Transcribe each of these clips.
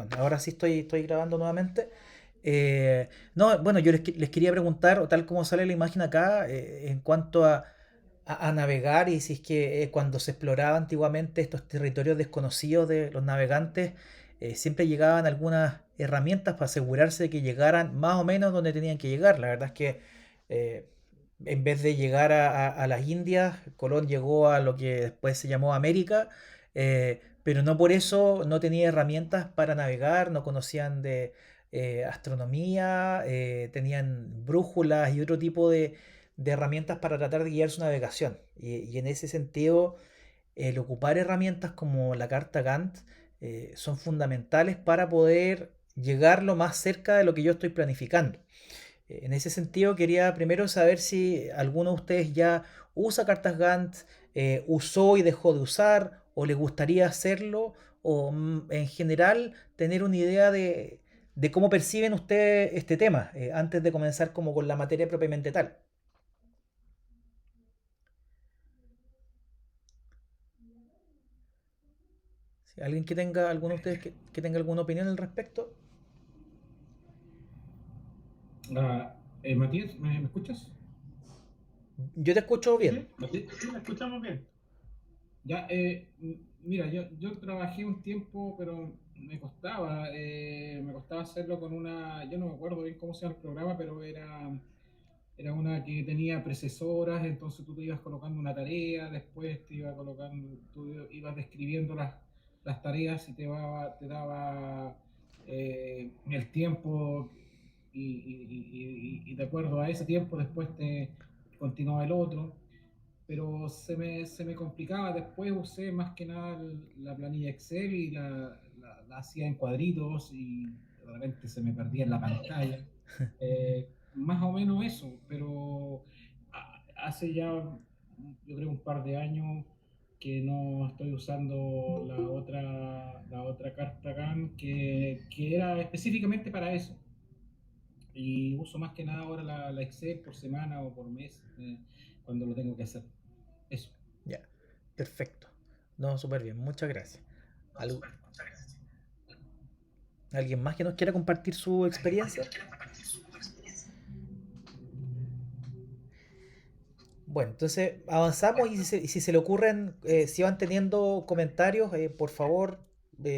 perdón, ahora sí estoy grabando nuevamente. No, bueno, yo les quería preguntar, o tal como sale la imagen acá, en cuanto a navegar y si es que cuando se exploraba antiguamente estos territorios desconocidos de los navegantes, siempre llegaban algunas herramientas para asegurarse de que llegaran más o menos donde tenían que llegar. La verdad es que eh, en vez de llegar a las Indias, Colón llegó a lo que después se llamó América, pero no por eso no tenía herramientas para navegar, no conocían de astronomía, tenían brújulas y otro tipo de herramientas para tratar de guiar su navegación. Y en ese sentido, el ocupar herramientas como la carta Gantt son fundamentales para poder llegar lo más cerca de lo que yo estoy planificando. En ese sentido, quería primero saber si alguno de ustedes ya usa cartas Gantt, usó y dejó de usar, o le gustaría hacerlo, o en general tener una idea de cómo perciben ustedes este tema, antes de comenzar como con la materia propiamente tal. Si alguien que tenga, alguno de ustedes que tenga alguna opinión al respecto. Matías, ¿me escuchas? Yo te escucho Sí, bien. sí, sí, la escuchamos bien. Ya, mira, yo trabajé un tiempo, pero me costaba hacerlo con una, yo no me acuerdo bien cómo se llama el programa, pero era una que tenía precesoras, entonces tú te ibas colocando una tarea, después te iba colocando, tú ibas describiendo las tareas y te daba el tiempo y de acuerdo a ese tiempo después te continuaba el otro, pero se me complicaba. Después usé más que nada la planilla Excel y la hacía en cuadritos y de repente se me perdía en la pantalla. Más o menos eso, pero hace ya yo creo un par de años que no estoy usando la otra carta GAN que era específicamente para eso. Y uso más que nada ahora la Excel por semana o por mes cuando lo tengo que hacer. Eso. Ya, perfecto. No, súper bien, muchas gracias. ¿Al- ¿Alguien más que nos quiera compartir su experiencia? Bueno, entonces avanzamos y si se le ocurren, si van teniendo comentarios, por favor,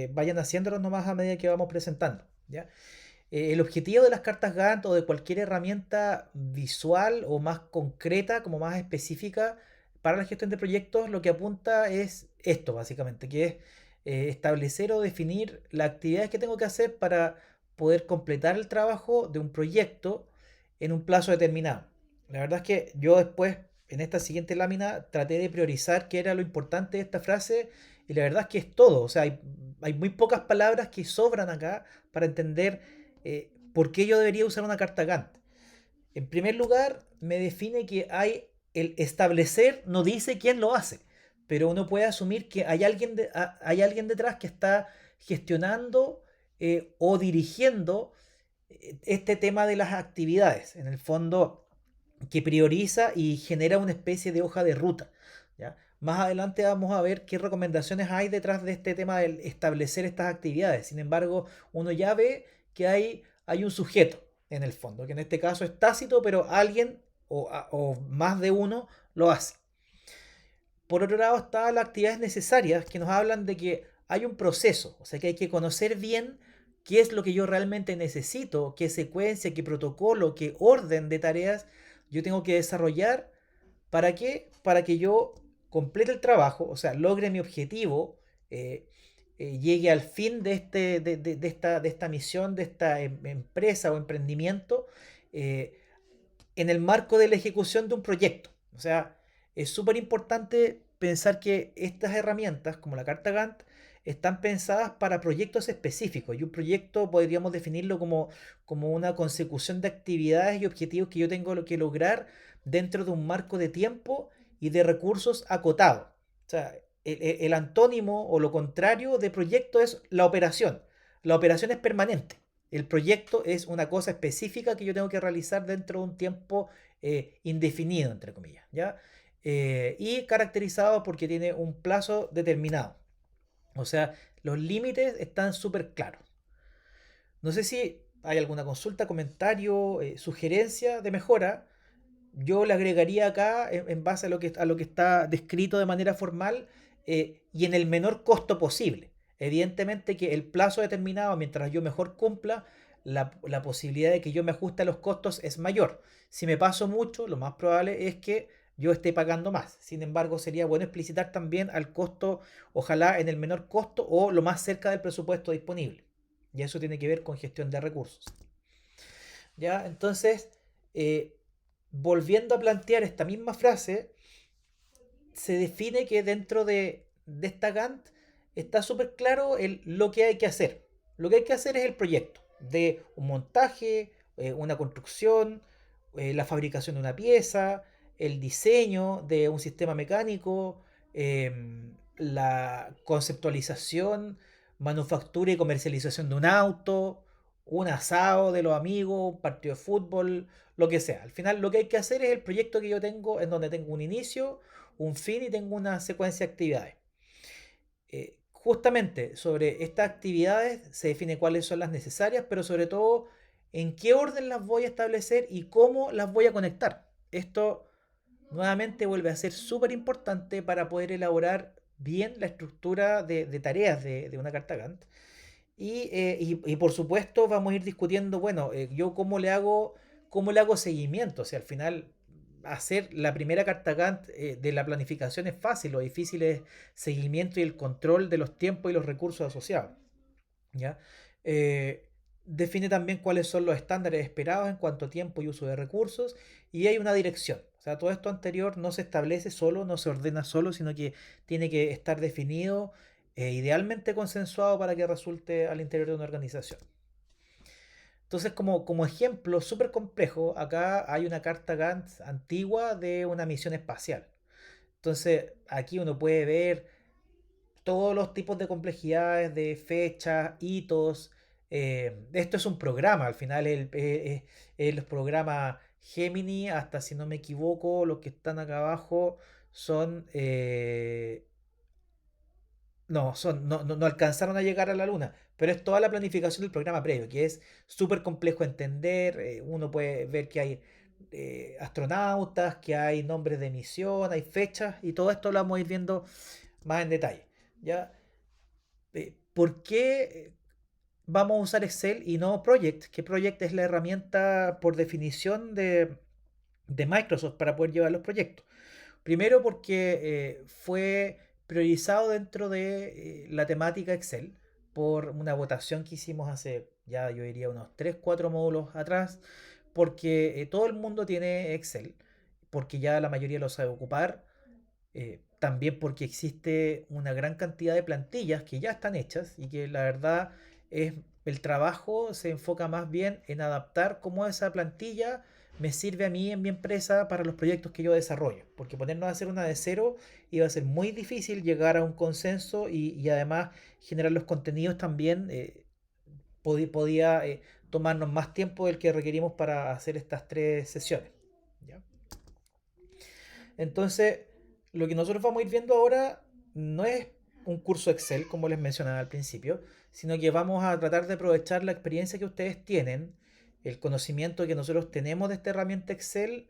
vayan haciéndolos nomás a medida que vamos presentando, ¿ya? El objetivo de las cartas Gantt o de cualquier herramienta visual o más concreta, como más específica para la gestión de proyectos, lo que apunta es esto, básicamente, que es establecer o definir las actividades que tengo que hacer para poder completar el trabajo de un proyecto en un plazo determinado. La verdad es que yo después, en esta siguiente lámina, traté de priorizar qué era lo importante de esta frase y la verdad es que es todo. O sea, hay muy pocas palabras que sobran acá para entender por qué yo debería usar una carta Gantt. En primer lugar, me define que hay el establecer, no dice quién lo hace, pero uno puede asumir que hay alguien detrás que está gestionando o dirigiendo este tema de las actividades. En el fondo, que prioriza y genera una especie de hoja de ruta. ¿Ya? Más adelante vamos a ver qué recomendaciones hay detrás de este tema del establecer estas actividades. Sin embargo, uno ya ve que hay un sujeto en el fondo, que en este caso es tácito, pero alguien o más de uno lo hace. Por otro lado, están las actividades necesarias que nos hablan de que hay un proceso, o sea que hay que conocer bien qué es lo que yo realmente necesito, qué secuencia, qué protocolo, qué orden de tareas yo tengo que desarrollar. ¿Para qué? Para que yo complete el trabajo, o sea, logre mi objetivo, llegue al fin de esta misión, de esta empresa o emprendimiento, eh, en el marco de la ejecución de un proyecto. O sea, es súper importante pensar que estas herramientas, como la carta Gantt, están pensadas para proyectos específicos. Y un proyecto podríamos definirlo como una consecución de actividades y objetivos que yo tengo que lograr dentro de un marco de tiempo y de recursos acotados. O sea, el antónimo o lo contrario de proyecto es la operación. La operación es permanente. El proyecto es una cosa específica que yo tengo que realizar dentro de un tiempo indefinido, entre comillas, ¿ya? Y caracterizado porque tiene un plazo determinado. O sea, los límites están súper claros. No sé si hay alguna consulta, comentario, sugerencia de mejora. Yo le agregaría acá, en base a lo que está descrito de manera formal, y en el menor costo posible. Evidentemente que el plazo determinado, mientras yo mejor cumpla, la posibilidad de que yo me ajuste a los costos es mayor. Si me paso mucho, lo más probable es que yo esté pagando más. Sin embargo, sería bueno explicitar también al costo, ojalá en el menor costo o lo más cerca del presupuesto disponible. Y eso tiene que ver con gestión de recursos. ¿Ya? Entonces, eh, volviendo a plantear esta misma frase, se define que dentro de esta Gantt está súper claro lo que hay que hacer. Lo que hay que hacer es el proyecto de un montaje, una construcción, la fabricación de una pieza, el diseño de un sistema mecánico, la conceptualización, manufactura y comercialización de un auto, un asado de los amigos, un partido de fútbol, lo que sea. Al final lo que hay que hacer es el proyecto que yo tengo en donde tengo un inicio, un fin y tengo una secuencia de actividades. Justamente sobre estas actividades se define cuáles son las necesarias, pero sobre todo en qué orden las voy a establecer y cómo las voy a conectar. Esto nuevamente vuelve a ser súper importante para poder elaborar bien la estructura de tareas de una carta Gantt. Y por supuesto vamos a ir discutiendo, bueno, yo cómo le hago seguimiento. O sea, al final hacer la primera carta Gantt de la planificación es fácil, lo difícil es seguimiento y el control de los tiempos y los recursos asociados. ¿Ya? Eh, Define también cuáles son los estándares esperados en cuanto a tiempo y uso de recursos y hay una dirección. O sea, todo esto anterior no se establece solo, no se ordena solo, sino que tiene que estar definido, idealmente consensuado para que resulte al interior de una organización. Entonces, como ejemplo súper complejo, acá hay una carta Gantt antigua de una misión espacial. Entonces, aquí uno puede ver todos los tipos de complejidades, de fechas, hitos. Esto es un programa, al final el programa Gemini, hasta si no me equivoco, los que están acá abajo son... no alcanzaron a llegar a la Luna, pero es toda la planificación del programa previo, que es súper complejo de entender. Uno puede ver que hay astronautas, que hay nombres de misión, hay fechas, y todo esto lo vamos a ir viendo más en detalle. ¿Ya? ¿Por qué vamos a usar Excel y no Project? Que Project es la herramienta por definición de Microsoft para poder llevar los proyectos. Primero porque fue priorizado dentro de la temática Excel por una votación que hicimos hace ya yo diría unos 3 4 módulos atrás, porque todo el mundo tiene Excel, porque ya la mayoría lo sabe ocupar, también porque existe una gran cantidad de plantillas que ya están hechas y que la verdad es el trabajo se enfoca más bien en adaptar cómo esa plantilla me sirve a mí en mi empresa para los proyectos que yo desarrollo. Porque ponernos a hacer una de cero iba a ser muy difícil llegar a un consenso y además generar los contenidos también podía tomarnos más tiempo del que requerimos para hacer estas 3 sesiones. ¿Ya? Entonces, lo que nosotros vamos a ir viendo ahora no es un curso Excel, como les mencionaba al principio, sino que vamos a tratar de aprovechar la experiencia que ustedes tienen, el conocimiento que nosotros tenemos de esta herramienta Excel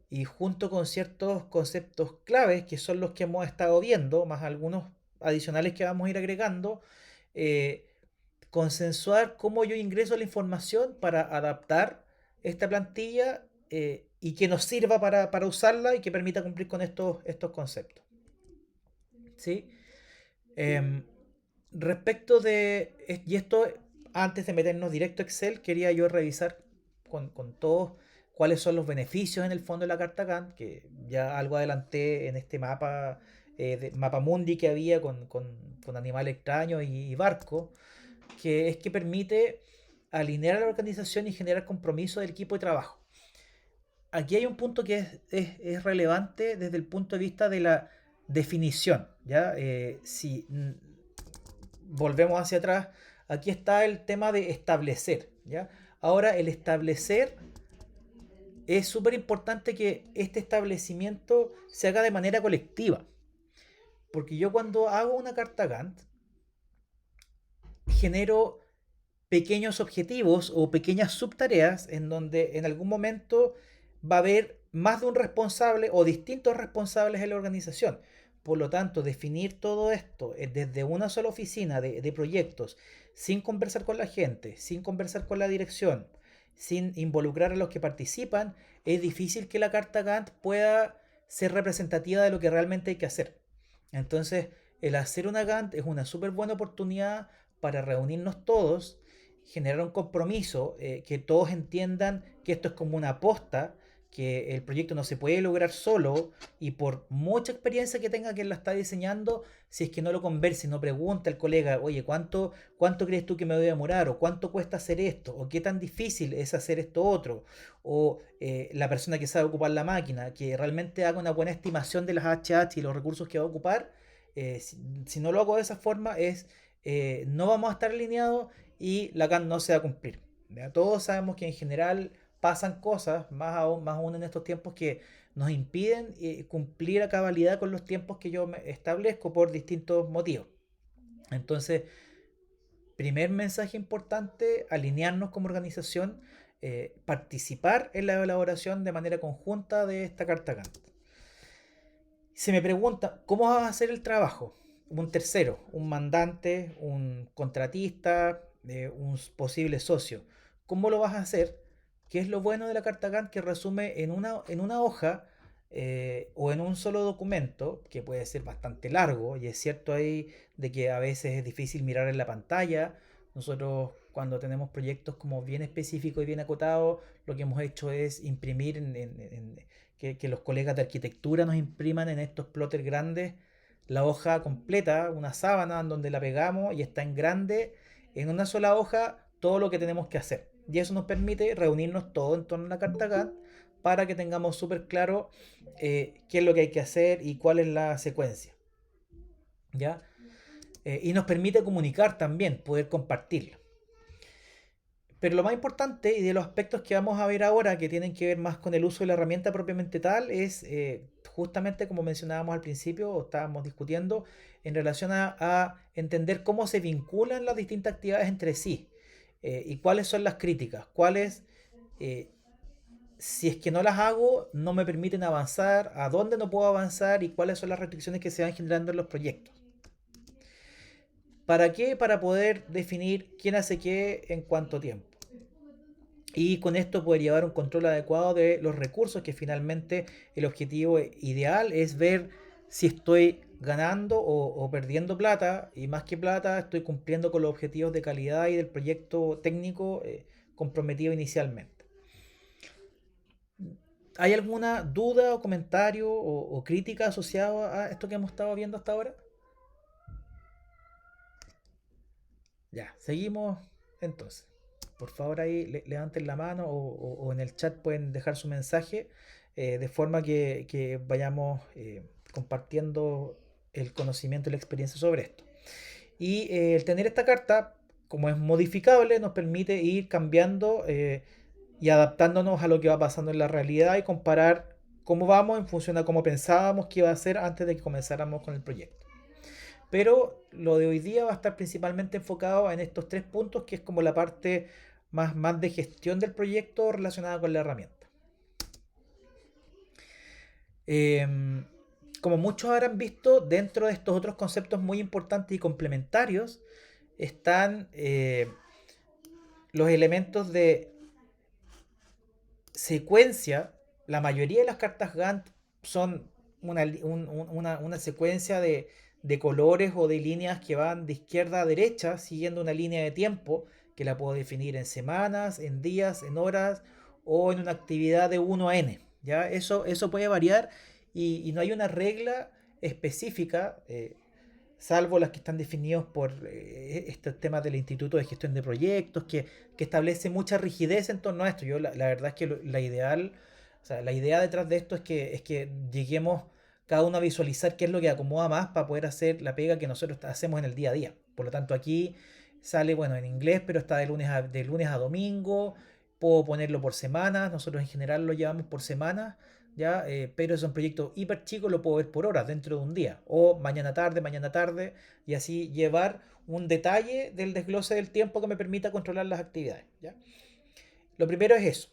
y junto con ciertos conceptos claves que son los que hemos estado viendo, más algunos adicionales que vamos a ir agregando, eh, consensuar cómo yo ingreso la información para adaptar esta plantilla y que nos sirva para usarla y que permita cumplir con estos conceptos. ¿Sí? Em, Respecto y esto, antes de meternos directo a Excel, quería yo revisar con todos cuáles son los beneficios en el fondo de la carta Gantt, que ya algo adelanté en este mapa, mapa mundi que había con animal extraño y barco, que es que permite alinear a la organización y generar compromiso del equipo de trabajo. Aquí hay un punto que es relevante desde el punto de vista de la definición. ¿Ya? Si volvemos hacia atrás, aquí está el tema de establecer. ¿Ya? Ahora, el establecer es súper importante que este establecimiento se haga de manera colectiva. Porque yo cuando hago una carta Gantt, genero pequeños objetivos o pequeñas subtareas en donde en algún momento va a haber más de un responsable o distintos responsables en la organización. Por lo tanto, definir todo esto desde una sola oficina de proyectos, sin conversar con la gente, sin conversar con la dirección, sin involucrar a los que participan, es difícil que la carta Gantt pueda ser representativa de lo que realmente hay que hacer. Entonces, el hacer una Gantt es una súper buena oportunidad para reunirnos todos, generar un compromiso, que todos entiendan que esto es como una aposta, que el proyecto no se puede lograr solo y por mucha experiencia que tenga quien la está diseñando, si es que no lo converse, no pregunta al colega, oye, ¿cuánto crees tú que me voy a demorar? ¿O cuánto cuesta hacer esto? ¿O qué tan difícil es hacer esto otro? O la persona que sabe ocupar la máquina, que realmente haga una buena estimación de las HH y los recursos que va a ocupar. Si no lo hago de esa forma, no vamos a estar alineados y la CAN no se va a cumplir. ¿Ya? Todos sabemos que en general pasan cosas, más aún en estos tiempos, que nos impiden cumplir a cabalidad con los tiempos que yo me establezco por distintos motivos. Entonces, primer mensaje importante, alinearnos como organización, participar en la elaboración de manera conjunta de esta carta Gantt. Se me pregunta, ¿cómo vas a hacer el trabajo? Un tercero, un mandante, un contratista, un posible socio. ¿Cómo lo vas a hacer? ¿Qué es lo bueno de la carta Gantt? Que resume en una hoja, o en un solo documento, que puede ser bastante largo, y es cierto ahí de que a veces es difícil mirar en la pantalla. Nosotros cuando tenemos proyectos como bien específicos y bien acotados, lo que hemos hecho es imprimir que los colegas de arquitectura nos impriman en estos plotters grandes la hoja completa, una sábana en donde la pegamos y está en grande, en una sola hoja, todo lo que tenemos que hacer. Y eso nos permite reunirnos todos en torno a la carta Gantt para que tengamos súper claro qué es lo que hay que hacer y cuál es la secuencia. ¿Ya? Y nos permite comunicar también, poder compartirlo. Pero lo más importante y de los aspectos que vamos a ver ahora, que tienen que ver más con el uso de la herramienta propiamente tal, es justamente como mencionábamos al principio, o estábamos discutiendo, en relación a entender cómo se vinculan las distintas actividades entre sí, y cuáles son las críticas, cuáles, eh, si es que no las hago, no me permiten avanzar, a dónde no puedo avanzar y cuáles son las restricciones que se van generando en los proyectos. ¿Para qué? Para poder definir quién hace qué en cuánto tiempo. Y con esto poder llevar un control adecuado de los recursos, que finalmente el objetivo ideal es ver si estoy ganando o perdiendo plata, y más que plata estoy cumpliendo con los objetivos de calidad y del proyecto técnico comprometido inicialmente. ¿Hay alguna duda o comentario o crítica asociado a esto que hemos estado viendo hasta ahora? Ya, seguimos entonces. Por favor ahí levanten la mano o en el chat pueden dejar su mensaje, de forma que vayamos compartiendo el conocimiento y la experiencia sobre esto. Y el tener esta carta, como es modificable, nos permite ir cambiando y adaptándonos a lo que va pasando en la realidad y comparar cómo vamos en función a cómo pensábamos que iba a ser antes de que comenzáramos con el proyecto. Pero lo de hoy día va a estar principalmente enfocado en estos tres puntos, que es como la parte más de gestión del proyecto relacionada con la herramienta. Eh, Como muchos habrán visto, dentro de estos otros conceptos muy importantes y complementarios están los elementos de secuencia. La mayoría de las cartas Gantt son una secuencia de colores o de líneas que van de izquierda a derecha siguiendo una línea de tiempo que la puedo definir en semanas, en días, en horas o en una actividad de 1 a n. ¿Ya? Eso puede variar y no hay una regla específica, salvo las que están definidos por estos temas del Instituto de Gestión de Proyectos, que establece mucha rigidez en torno a esto. La verdad es que la ideal, o sea, la idea detrás de esto es que lleguemos cada uno a visualizar qué es lo que acomoda más para poder hacer la pega que nosotros hacemos en el día a día. Por lo tanto, aquí sale, bueno, en inglés, pero está de lunes a domingo. Puedo ponerlo por semanas. Nosotros en general lo llevamos por semanas, ¿ya? Pero son proyectos hiper chicos, lo puedo ver por horas dentro de un día, o mañana tarde, y así llevar un detalle del desglose del tiempo que me permita controlar las actividades, ¿ya? Lo primero es eso,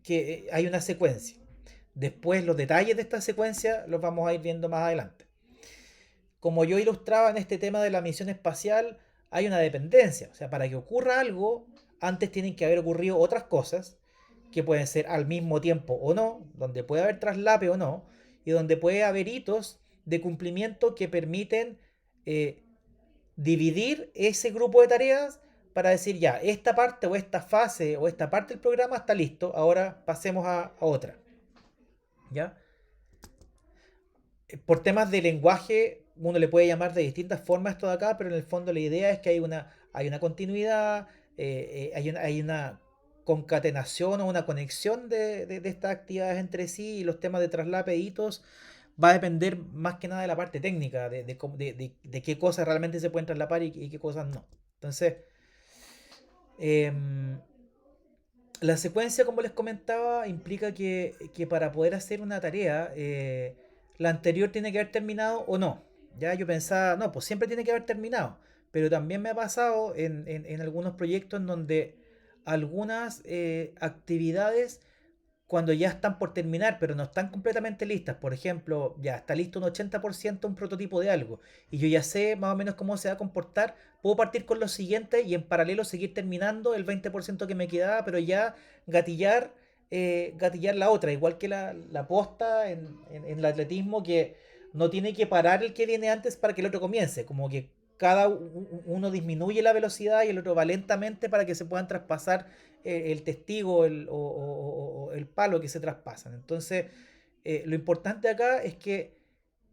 que hay una secuencia. Después los detalles de esta secuencia los vamos a ir viendo más adelante. Como yo ilustraba en este tema de la misión espacial, hay una dependencia. O sea, para que ocurra algo, antes tienen que haber ocurrido otras cosas, que pueden ser al mismo tiempo o no, donde puede haber traslape o no, y donde puede haber hitos de cumplimiento que permiten eh, dividir ese grupo de tareas para decir ya, esta parte o esta fase o esta parte del programa está listo, ahora pasemos a otra. ¿Ya? Por temas de lenguaje, uno le puede llamar de distintas formas esto de acá, pero en el fondo la idea es que hay una continuidad, hay una concatenación o una conexión de estas actividades entre sí y los temas de traslape e hitos va a depender más que nada de la parte técnica, de qué cosas realmente se pueden traslapar y qué cosas no. Entonces, em, la secuencia, como les comentaba, implica que para poder hacer una tarea, la anterior tiene que haber terminado o no. Ya yo pensaba, no, pues siempre tiene que haber terminado. Pero también me ha pasado en algunos proyectos en donde algunas actividades cuando ya están por terminar, pero no están completamente listas. Por ejemplo, ya está listo un 80% un prototipo de algo y yo ya sé más o menos cómo se va a comportar, puedo partir con lo siguiente y en paralelo seguir terminando el 20% que me quedaba, pero ya gatillar, gatillar la otra, igual que la posta en el atletismo, que no tiene que parar el que viene antes para que el otro comience, como que uno disminuye la velocidad y el otro va lentamente para que se puedan traspasar el testigo o el palo que se traspasan. Entonces, lo importante acá es que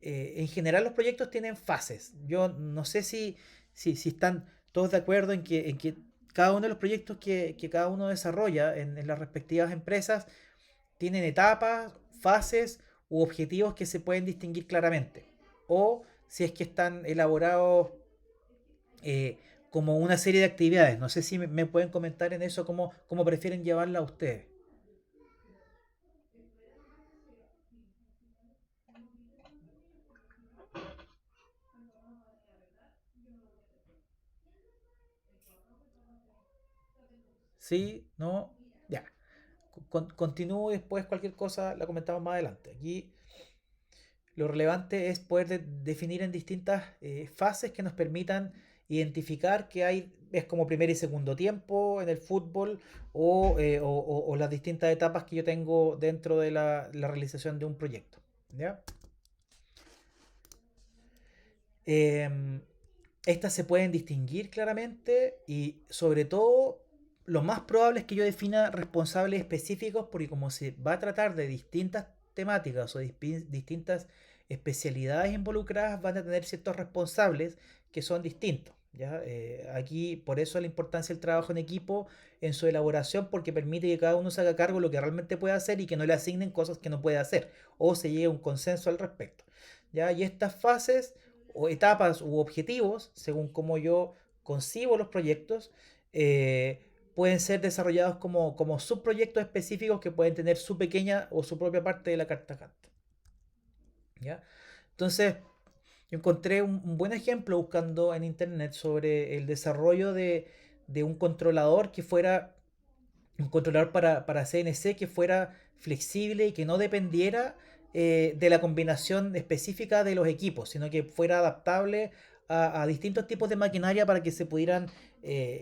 en general los proyectos tienen fases. Yo no sé si están todos de acuerdo en que cada uno de los proyectos que cada uno desarrolla en las respectivas empresas tienen etapas, fases u objetivos que se pueden distinguir claramente. O si es que están elaborados como una serie de actividades. No sé si me pueden comentar en eso cómo prefieren llevarla a ustedes. Sí, no, ya. Continúo y después cualquier cosa la comentamos más adelante. Aquí lo relevante es poder definir en distintas fases que nos permitan identificar que hay, es como primer y segundo tiempo en el fútbol o las distintas etapas que yo tengo dentro de la realización de un proyecto. ¿Ya? Em, Estas se pueden distinguir claramente y sobre todo lo más probable es que yo defina responsables específicos porque como se va a tratar de distintas temáticas o distintas especialidades involucradas van a tener ciertos responsables que son distintos. ¿Ya? Aquí por eso la importancia del trabajo en equipo en su elaboración porque permite que cada uno se haga cargo de lo que realmente puede hacer y que no le asignen cosas que no puede hacer o se llegue a un consenso al respecto. ¿Ya? Y estas fases o etapas u objetivos, según cómo yo concibo los proyectos, pueden ser desarrollados como subproyectos específicos que pueden tener su pequeña o su propia parte de la carta Gantt. ¿Ya? Entonces, yo encontré un buen ejemplo buscando en internet sobre el desarrollo de un controlador que fuera un controlador para CNC que fuera flexible y que no dependiera de la combinación específica de los equipos, sino que fuera adaptable a distintos tipos de maquinaria para que se pudieran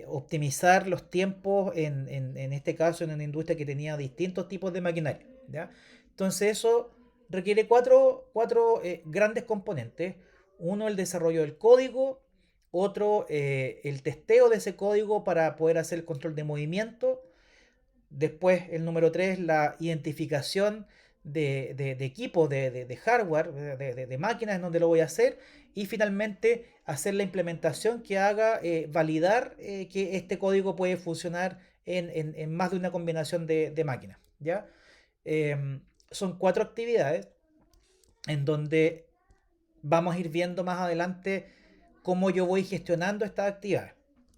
optimizar los tiempos, en este caso en una industria que tenía distintos tipos de maquinaria. ¿Ya? Entonces eso requiere cuatro grandes componentes. Uno, el desarrollo del código. Otro, el testeo de ese código para poder hacer el control de movimiento. Después, el número 3 la identificación de equipos, de hardware, de máquinas en donde lo voy a hacer. Y finalmente, hacer la implementación que haga validar que este código puede funcionar en más de una combinación de máquinas. ¿Ya? Son cuatro actividades en donde vamos a ir viendo más adelante cómo yo voy gestionando estas actividades.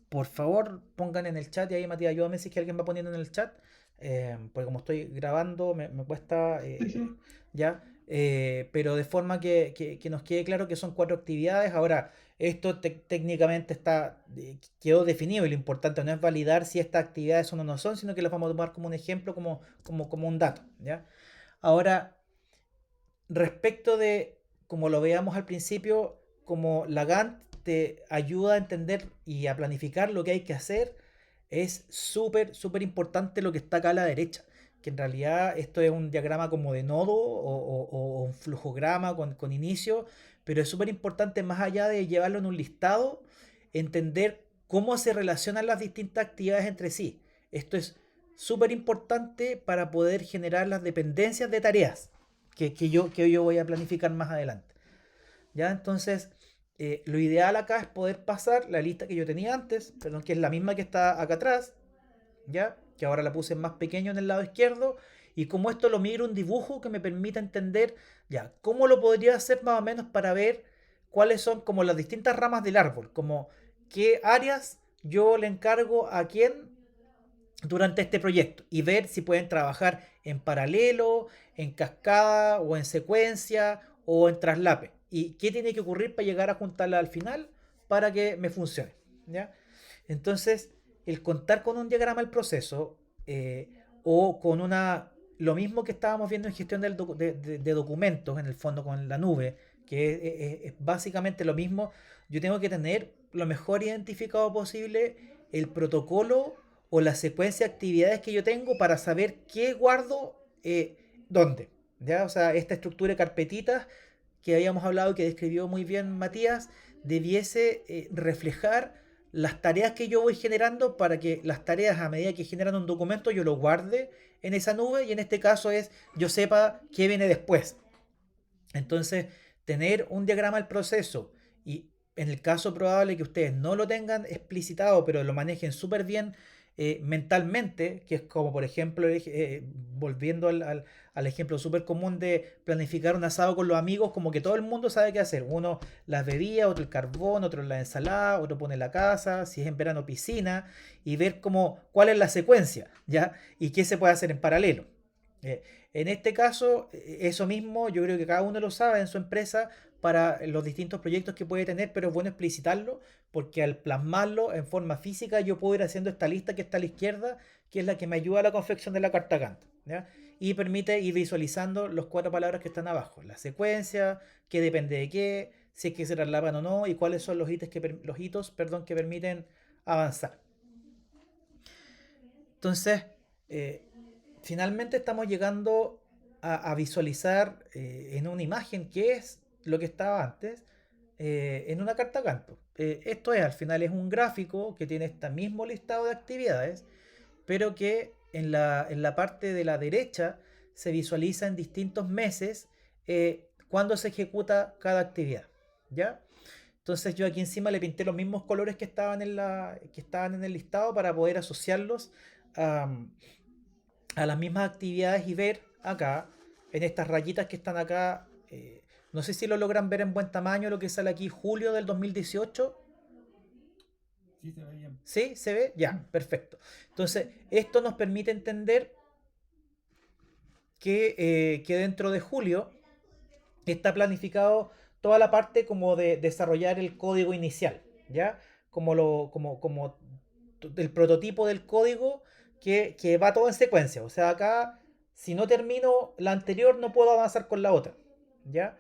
por favor pongan en el chat, y ahí Matías, ayúdame si es que alguien va poniendo en el chat, porque como estoy grabando me cuesta Sí, sí. ya, pero de forma que nos quede claro que son cuatro actividades. Ahora, esto técnicamente quedó definido y lo importante no es validar si estas actividades son o no son, sino que las vamos a tomar como un ejemplo, como un dato, ¿ya? Ahora, respecto de, como lo veamos al principio, como la Gantt te ayuda a entender y a planificar lo que hay que hacer, es súper, súper importante lo que está acá a la derecha. Que en realidad esto es un diagrama como de nodo o un flujograma con inicio, pero es súper importante más allá de llevarlo en un listado, entender cómo se relacionan las distintas actividades entre sí. Esto es súper importante para poder generar las dependencias de tareas que yo voy a planificar más adelante. ¿Ya? Entonces, lo ideal acá es poder pasar la lista que yo tenía antes, perdón, que es la misma que está acá atrás, ¿ya? Que ahora la puse más pequeño en el lado izquierdo, y como esto lo migro a un dibujo que me permita entender, ya, cómo lo podría hacer más o menos para ver cuáles son como las distintas ramas del árbol, como qué áreas yo le encargo a quién durante este proyecto y ver si pueden trabajar en paralelo, en cascada o en secuencia o en traslape. Y qué tiene que ocurrir para llegar a juntarla al final para que me funcione. ¿Ya? Entonces, el contar con un diagrama del proceso o con una... Lo mismo que estábamos viendo en gestión de documentos, en el fondo con la nube, que es básicamente lo mismo. Yo tengo que tener lo mejor identificado posible el protocolo o la secuencia de actividades que yo tengo para saber qué guardo dónde. ¿Ya? O sea, esta estructura de carpetitas que habíamos hablado y que describió muy bien Matías, debiese reflejar las tareas que yo voy generando para que las tareas a medida que generan un documento yo lo guarde en esa nube y en este caso es yo sepa qué viene después. Entonces, tener un diagrama del proceso y en el caso probable que ustedes no lo tengan explicitado, pero lo manejen súper bien mentalmente, que es como por ejemplo, volviendo al ejemplo súper común de planificar un asado con los amigos, como que todo el mundo sabe qué hacer. Uno las bebidas, otro el carbón, otro la ensalada, otro pone la casa, si es en verano piscina, y ver cómo, cuál es la secuencia, ¿ya? Y qué se puede hacer en paralelo. Eh, en este caso, eso mismo yo creo que cada uno lo sabe en su empresa para los distintos proyectos que puede tener, pero es bueno explicitarlo porque al plasmarlo en forma física yo puedo ir haciendo esta lista que está a la izquierda, que es la que me ayuda a la confección de la carta Gantt, ¿ya? Y permite ir visualizando los cuatro palabras que están abajo, la secuencia, qué depende de qué, si es que se traslapan o no, y cuáles son los hitos, perdón, que permiten avanzar. Entonces, eh, finalmente estamos llegando a visualizar en una imagen qué es lo que estaba antes en una carta canto. Esto es, al final es un gráfico que tiene este mismo listado de actividades, pero que en la parte de la derecha se visualiza en distintos meses cuando se ejecuta cada actividad. ¿Ya? Entonces yo aquí encima le pinté los mismos colores que estaban en el listado para poder asociarlos a, a las mismas actividades y ver acá, en estas rayitas que están acá, no sé si lo logran ver en buen tamaño lo que sale aquí, julio del 2018. Sí, se ve bien. ¿Sí? ¿Se ve? Ya, perfecto. Entonces, esto nos permite entender que dentro de julio está planificado toda la parte como de desarrollar el código inicial, ¿ya? Como el prototipo del código que va todo en secuencia. O sea, acá, si no termino la anterior, no puedo avanzar con la otra, ¿ya?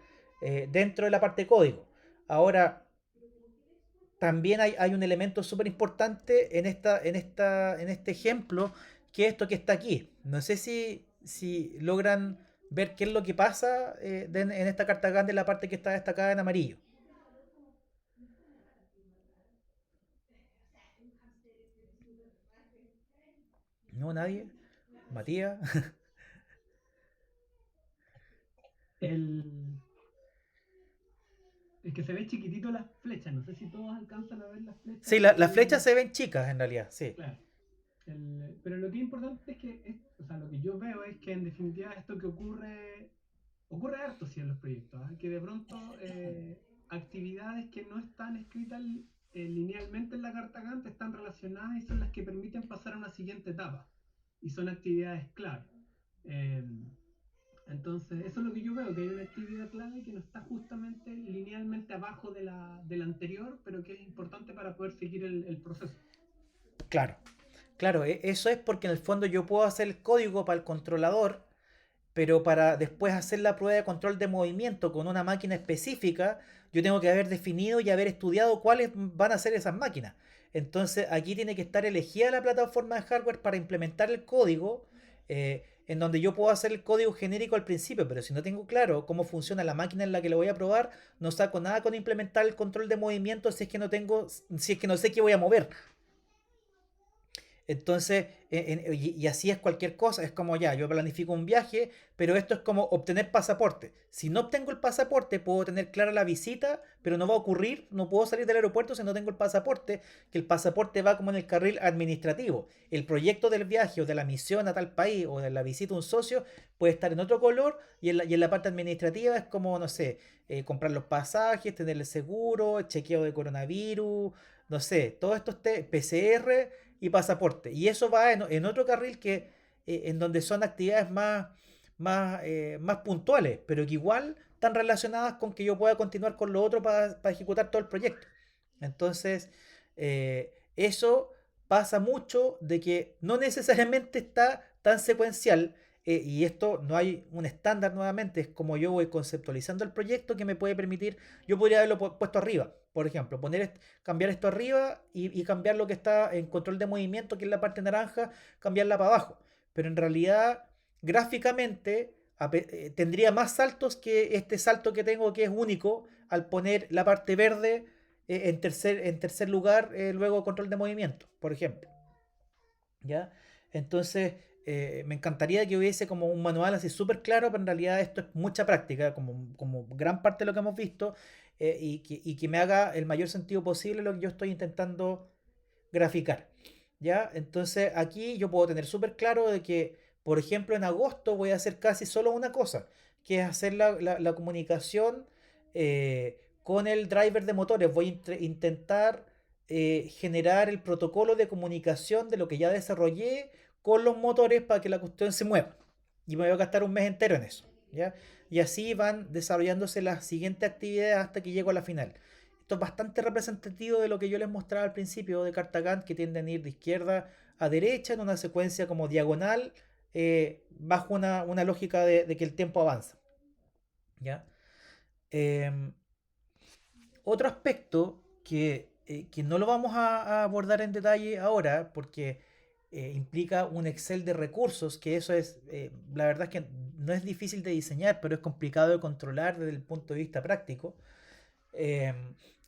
Dentro de la parte de código. Ahora, también hay un elemento súper importante en este ejemplo, que es esto que está aquí. No sé si logran ver qué es lo que pasa en esta carta grande, la parte que está destacada en amarillo. ¿No? ¿Nadie? ¿Matías? El, es que se ve chiquitito las flechas, no sé si todos alcanzan a ver las flechas Sí, las flechas se ven chicas en realidad, sí. claro. Pero lo que es importante es que, o sea, lo que yo veo es que en definitiva esto que ocurre harto sí en los proyectos, ¿eh? Que de pronto actividades que no están escritas linealmente en la carta Gantt están relacionadas y son las que permiten pasar a una siguiente etapa. Y son actividades clave. Entonces, eso es lo que yo veo, que hay una actividad clave que no está justamente linealmente abajo de la anterior, pero que es importante para poder seguir el proceso. Claro, claro, eso es porque en el fondo yo puedo hacer el código para el controlador, pero para después hacer la prueba de control de movimiento con una máquina específica, yo tengo que haber definido y haber estudiado cuáles van a ser esas máquinas. Entonces aquí tiene que estar elegida la plataforma de hardware para implementar el código, en donde yo puedo hacer el código genérico al principio, pero si no tengo claro cómo funciona la máquina en la que lo voy a probar, no saco nada con implementar el control de movimiento si es que no tengo, si es que no sé qué voy a mover. Entonces, y así es cualquier cosa, es como ya, yo planifico un viaje, pero esto es como obtener pasaporte. Si no obtengo el pasaporte, puedo tener clara la visita, pero no va a ocurrir, no puedo salir del aeropuerto si no tengo el pasaporte, que el pasaporte va como en el carril administrativo. El proyecto del viaje o de la misión a tal país o de la visita a un socio puede estar en otro color y en la parte administrativa es como, no sé, comprar los pasajes, tener el seguro, chequeo de coronavirus, no sé, todos estos PCR y pasaporte. Y eso va en otro carril que en donde son actividades más puntuales, pero que igual están relacionadas con que yo pueda continuar con lo otro para ejecutar todo el proyecto. Entonces, eso pasa mucho de que no necesariamente está tan secuencial. Y esto no hay un estándar nuevamente, es como yo voy conceptualizando el proyecto que me puede permitir, yo podría haberlo puesto arriba, por ejemplo, cambiar esto arriba y cambiar lo que está en control de movimiento, que es la parte naranja, cambiarla para abajo. Pero en realidad, gráficamente, tendría más saltos que este salto que tengo que es único al poner la parte verde en tercer lugar, luego control de movimiento, por ejemplo. ¿Ya? Entonces, me encantaría que hubiese como un manual así súper claro, pero en realidad esto es mucha práctica, como gran parte de lo que hemos visto, y que me haga el mayor sentido posible lo que yo estoy intentando graficar. ¿Ya? Entonces, aquí yo puedo tener súper claro de que, por ejemplo, en agosto voy a hacer casi solo una cosa, que es hacer la comunicación con el driver de motores. Voy a intentar generar el protocolo de comunicación de lo que ya desarrollé con los motores para que la cuestión se mueva. Y me voy a gastar un mes entero en eso. ¿Ya? Y así van desarrollándose las siguientes actividades hasta que llego a la final. Esto es bastante representativo de lo que yo les mostraba al principio de carta Gantt, que tienden a ir de izquierda a derecha en una secuencia como diagonal, bajo una lógica de que el tiempo avanza. ¿Ya? Em, Otro aspecto que no lo vamos a abordar en detalle ahora, porque implica un Excel de recursos, que eso es, la verdad es que no es difícil de diseñar, pero es complicado de controlar desde el punto de vista práctico, eh,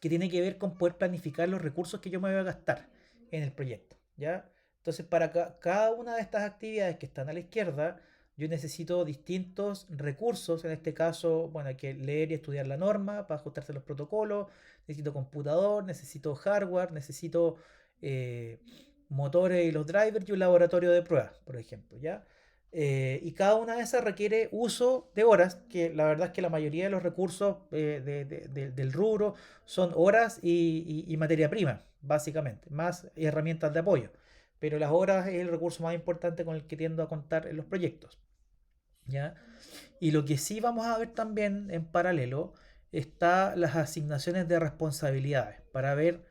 que tiene que ver con poder planificar los recursos que yo me voy a gastar en el proyecto, ¿ya? Entonces, para cada una de estas actividades que están a la izquierda, yo necesito distintos recursos. En este caso, bueno, hay que leer y estudiar la norma para ajustarse a los protocolos. Necesito computador, necesito hardware, necesito eh, motores y los drivers y un laboratorio de pruebas, por ejemplo, ¿ya? Y cada una de esas requiere uso de horas, que la verdad es que la mayoría de los recursos del rubro son horas y materia prima, básicamente, más herramientas de apoyo. Pero las horas es el recurso más importante con el que tiendo a contar en los proyectos. ¿Ya? Y lo que sí vamos a ver también en paralelo está las asignaciones de responsabilidades para ver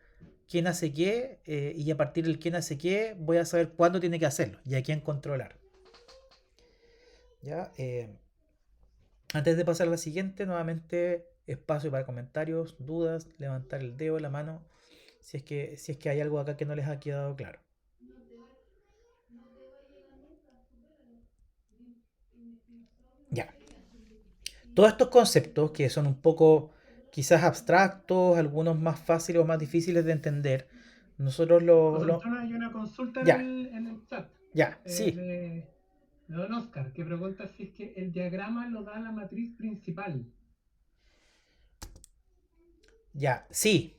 quién hace qué, y a partir del quién hace qué voy a saber cuándo tiene que hacerlo y a quién controlar. ¿Ya? Antes de pasar a la siguiente, nuevamente espacio para comentarios, dudas, levantar el dedo, la mano, si es que hay algo acá que no les ha quedado claro. Ya. Todos estos conceptos que son un poco quizás abstractos, algunos más fáciles o más difíciles de entender, nosotros José Antonio, hay una consulta en ya, el chat ya, eh, sí, de, de Don Oscar, que pregunta si es que el diagrama lo da la matriz principal. ya, sí.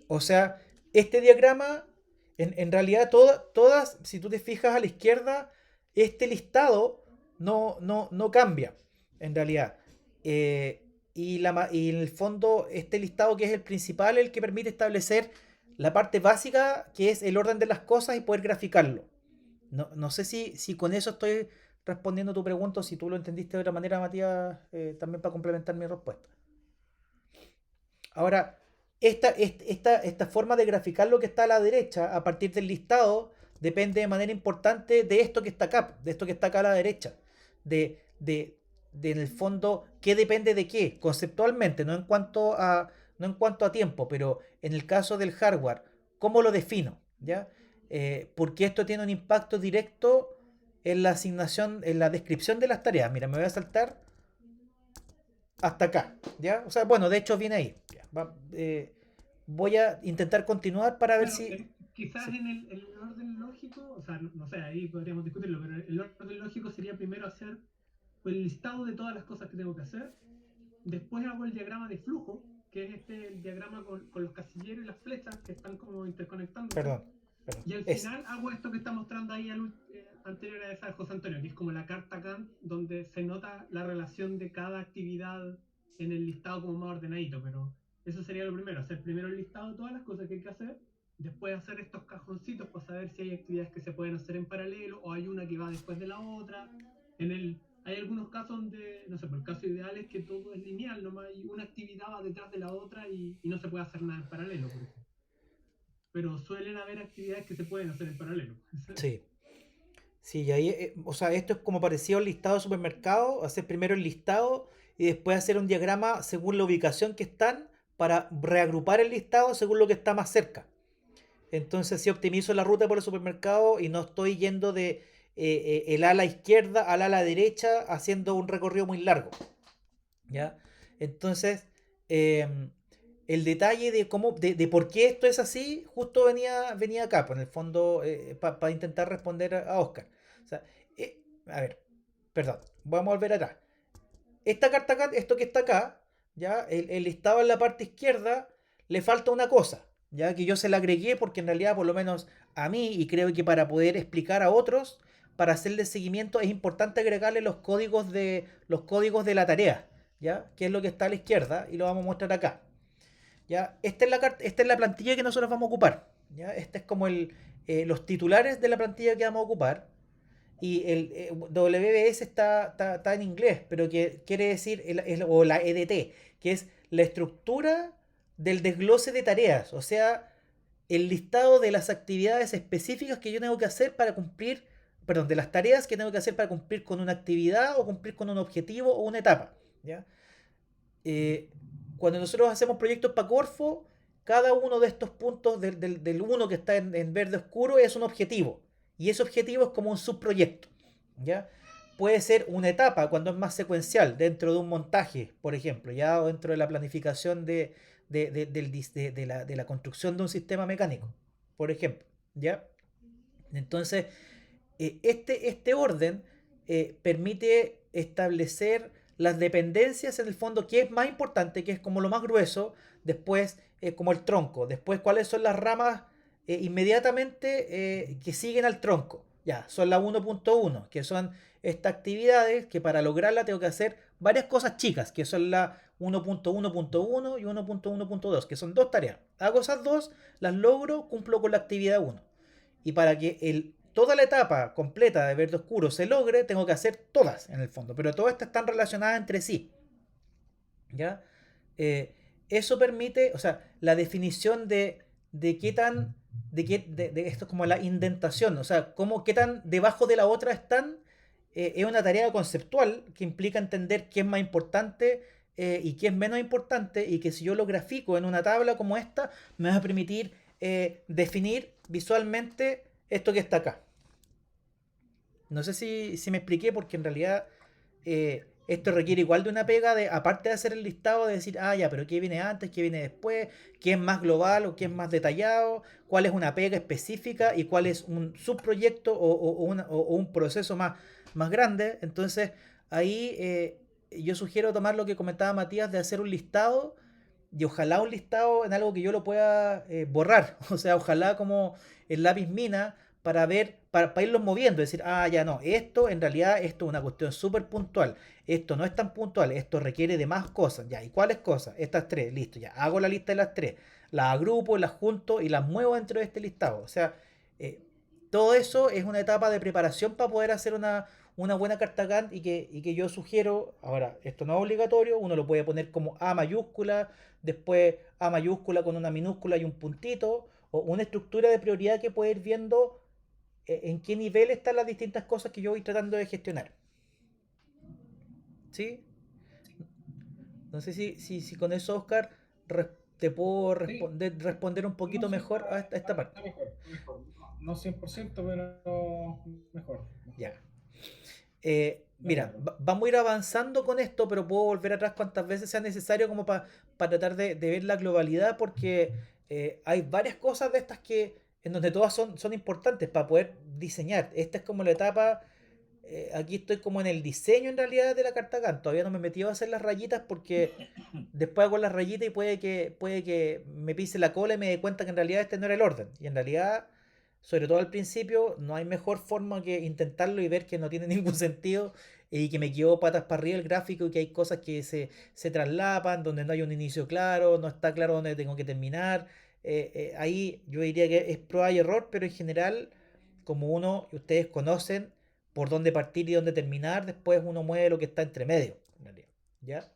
O sea, este diagrama, en realidad, todas, si tú te fijas a la izquierda, este listado no cambia, en realidad. Y en el fondo, este listado que es el principal, el que permite establecer la parte básica, que es el orden de las cosas y poder graficarlo. No sé si con eso estoy respondiendo tu pregunta o si tú lo entendiste de otra manera, Matías, también para complementar mi respuesta. Ahora, esta forma de graficar lo que está a la derecha a partir del listado depende de manera importante de esto que está acá, de esto que está acá a la derecha. De en el fondo, qué depende de qué, conceptualmente, no en cuanto a tiempo, pero en el caso del hardware, ¿cómo lo defino? ¿Ya? Porque esto tiene un impacto directo en la asignación, en la descripción de las tareas. Mira, me voy a saltar hasta acá, ¿ya? O sea, bueno, de hecho viene ahí. Ya, voy a intentar continuar para ver Claro, si... quizás Sí, en el orden lógico, o sea, no sé, ahí podríamos discutirlo, pero el orden lógico sería primero hacer el listado de todas las cosas que tengo que hacer. Después hago el diagrama de flujo, que es el diagrama con los casilleros y las flechas que están como interconectándose. perdón, perdón. Y al Es, final hago esto que está mostrando ahí anterior a esa de José Antonio, que es como la carta Gantt, donde se nota la relación de cada actividad en el listado como más ordenadito. Pero eso sería lo primero, hacer primero el listado de todas las cosas que hay que hacer, después hacer estos cajoncitos para saber si hay actividades que se pueden hacer en paralelo o hay una que va después de la otra. Hay algunos casos donde, no sé, por el caso ideal es que todo es lineal, nomás hay una actividad va detrás de la otra y no se puede hacer nada en paralelo, por ejemplo. Pero suelen haber actividades que se pueden hacer en paralelo. sí. Sí, y ahí, o sea, esto es como parecido al listado de supermercado, hacer primero el listado y después hacer un diagrama según la ubicación que están para reagrupar el listado según lo que está más cerca. Entonces, si optimizo la ruta por el supermercado y no estoy yendo de el ala izquierda al ala derecha haciendo un recorrido muy largo, ¿ya? Entonces, eh, el detalle de cómo, de por qué esto es así, justo venía acá, pues, en el fondo, para intentar responder a Oscar. O sea, a ver, perdón, vamos a volver atrás. Esta carta acá, esto que está acá, ya, el listado en la parte izquierda, le falta una cosa, ya que yo se la agregué porque en realidad, por lo menos a mí, y creo que para poder explicar a otros, para hacerle seguimiento es importante agregarle los códigos de la tarea, ya, que es lo que está a la izquierda y lo vamos a mostrar acá. Ya, esta es la plantilla que nosotros vamos a ocupar, ya, este es como los titulares de la plantilla que vamos a ocupar. Y el WBS está en inglés, pero que quiere decir, o la EDT, que es la estructura del desglose de tareas, o sea, el listado de las actividades específicas que yo tengo que hacer para cumplir, perdón, de las tareas que tengo que hacer para cumplir con una actividad o cumplir con un objetivo o una etapa. ¿Ya? Eh, Cuando nosotros hacemos proyectos para Corfo, cada uno de estos puntos del uno que está en verde oscuro es un objetivo. Y ese objetivo es como un subproyecto. ¿Ya? Puede ser una etapa cuando es más secuencial, dentro de un montaje, por ejemplo, ya o dentro de la planificación de la construcción de un sistema mecánico, por ejemplo. ¿Ya? Entonces, este orden permite establecer las dependencias en el fondo, que es más importante, que es como lo más grueso, después como el tronco, después cuáles son las ramas inmediatamente que siguen al tronco. Ya, son la 1.1, que son estas actividades que para lograrla tengo que hacer varias cosas chicas, que son la 1.1.1 y 1.1.2, que son dos tareas. Hago esas dos, las logro, cumplo con la actividad 1. Y para que toda la etapa completa de verde oscuro se logre, tengo que hacer todas en el fondo. Pero todas estas están relacionadas entre sí. ¿Ya? Eh, Eso permite, o sea, la definición de qué tan, de esto es como la indentación, o sea, qué tan debajo de la otra están, es una tarea conceptual que implica entender qué es más importante y qué es menos importante y que si yo lo grafico en una tabla como esta, me va a permitir definir visualmente esto que está acá. No sé si me expliqué porque en realidad esto requiere igual de una pega de, aparte de hacer el listado, de decir, ah, ya, pero qué viene antes, qué viene después, qué es más global o qué es más detallado, cuál es una pega específica y cuál es un subproyecto o un proceso más grande. Entonces, ahí yo sugiero tomar lo que comentaba Matías de hacer un listado y ojalá un listado en algo que yo lo pueda borrar. O sea, ojalá como el lápiz mina para ver, para irlos moviendo, decir, ah, ya no, esto en realidad esto es una cuestión súper puntual, esto no es tan puntual, esto requiere de más cosas, ya, ¿y cuáles cosas? Estas tres, listo, ya, hago la lista de las tres, las agrupo, las junto y las muevo dentro de este listado. O sea, eh, todo eso es una etapa de preparación para poder hacer una buena carta Gantt y que yo sugiero, ahora, esto no es obligatorio, uno lo puede poner como A mayúscula, después A mayúscula con una minúscula y un puntito, o una estructura de prioridad que puede ir viendo en qué nivel están las distintas cosas que yo voy tratando de gestionar. ¿Sí? No sé si con eso, Oscar, te puedo Sí, responder un no, poquito sí, mejor a esta parte. está mejor, está mejor. No, no 100%, pero mejor, Ya. mejor. De Mira, acuerdo. vamos a ir avanzando con esto, pero puedo volver atrás cuantas veces sea necesario como para tratar de ver la globalidad, porque hay varias cosas de estas que en donde todas son importantes para poder diseñar. Esta es como la etapa, aquí estoy como en el diseño en realidad de la carta Gantt. Todavía no me he metido a hacer las rayitas porque después hago las rayitas y puede que me pise la cola y me dé cuenta que en realidad este no era el orden. Y en realidad, sobre todo al principio, no hay mejor forma que intentarlo y ver que no tiene ningún sentido y que me quedo patas para arriba el gráfico y que hay cosas que se traslapan, donde no hay un inicio claro, no está claro dónde tengo que terminar. Ahí yo diría que es prueba y error, pero en general, como uno, y ustedes conocen por dónde partir y dónde terminar, después uno mueve lo que está entre medio, en realidad. ¿Ya?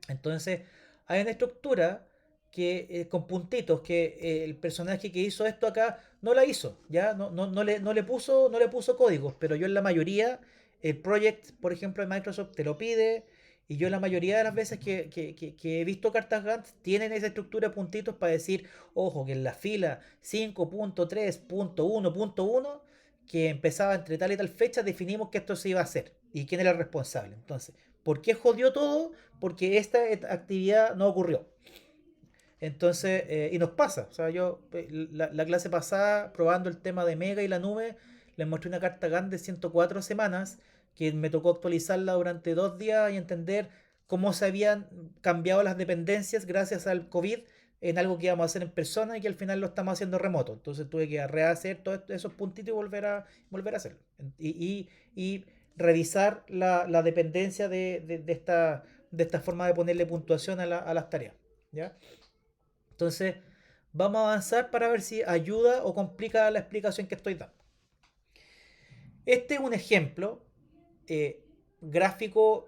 Entonces, hay una estructura que con puntitos que el personaje que hizo esto acá no la hizo, ¿ya? No le puso códigos, pero yo en la mayoría, el project, por ejemplo, de Microsoft te lo pide, y yo la mayoría de las veces que he visto cartas Gantt tienen esa estructura de puntitos para decir, ojo, que en la fila 5.3.1.1 que empezaba entre tal y tal fecha, definimos que esto se iba a hacer y quién era el responsable. Entonces, ¿por qué jodió todo? Porque esta actividad no ocurrió. Entonces, y nos pasa. O sea, yo la clase pasada, probando el tema de Mega y la nube, les mostré una carta GAN de 104 semanas que me tocó actualizarla durante 2 días y entender cómo se habían cambiado las dependencias gracias al COVID en algo que íbamos a hacer en persona y que al final lo estamos haciendo remoto. Entonces tuve que rehacer todos esos puntitos y volver a hacerlo. Y revisar la dependencia de esta forma de ponerle puntuación a las tareas. ¿Ya? Entonces, vamos a avanzar para ver si ayuda o complica la explicación que estoy dando. Este es un ejemplo gráfico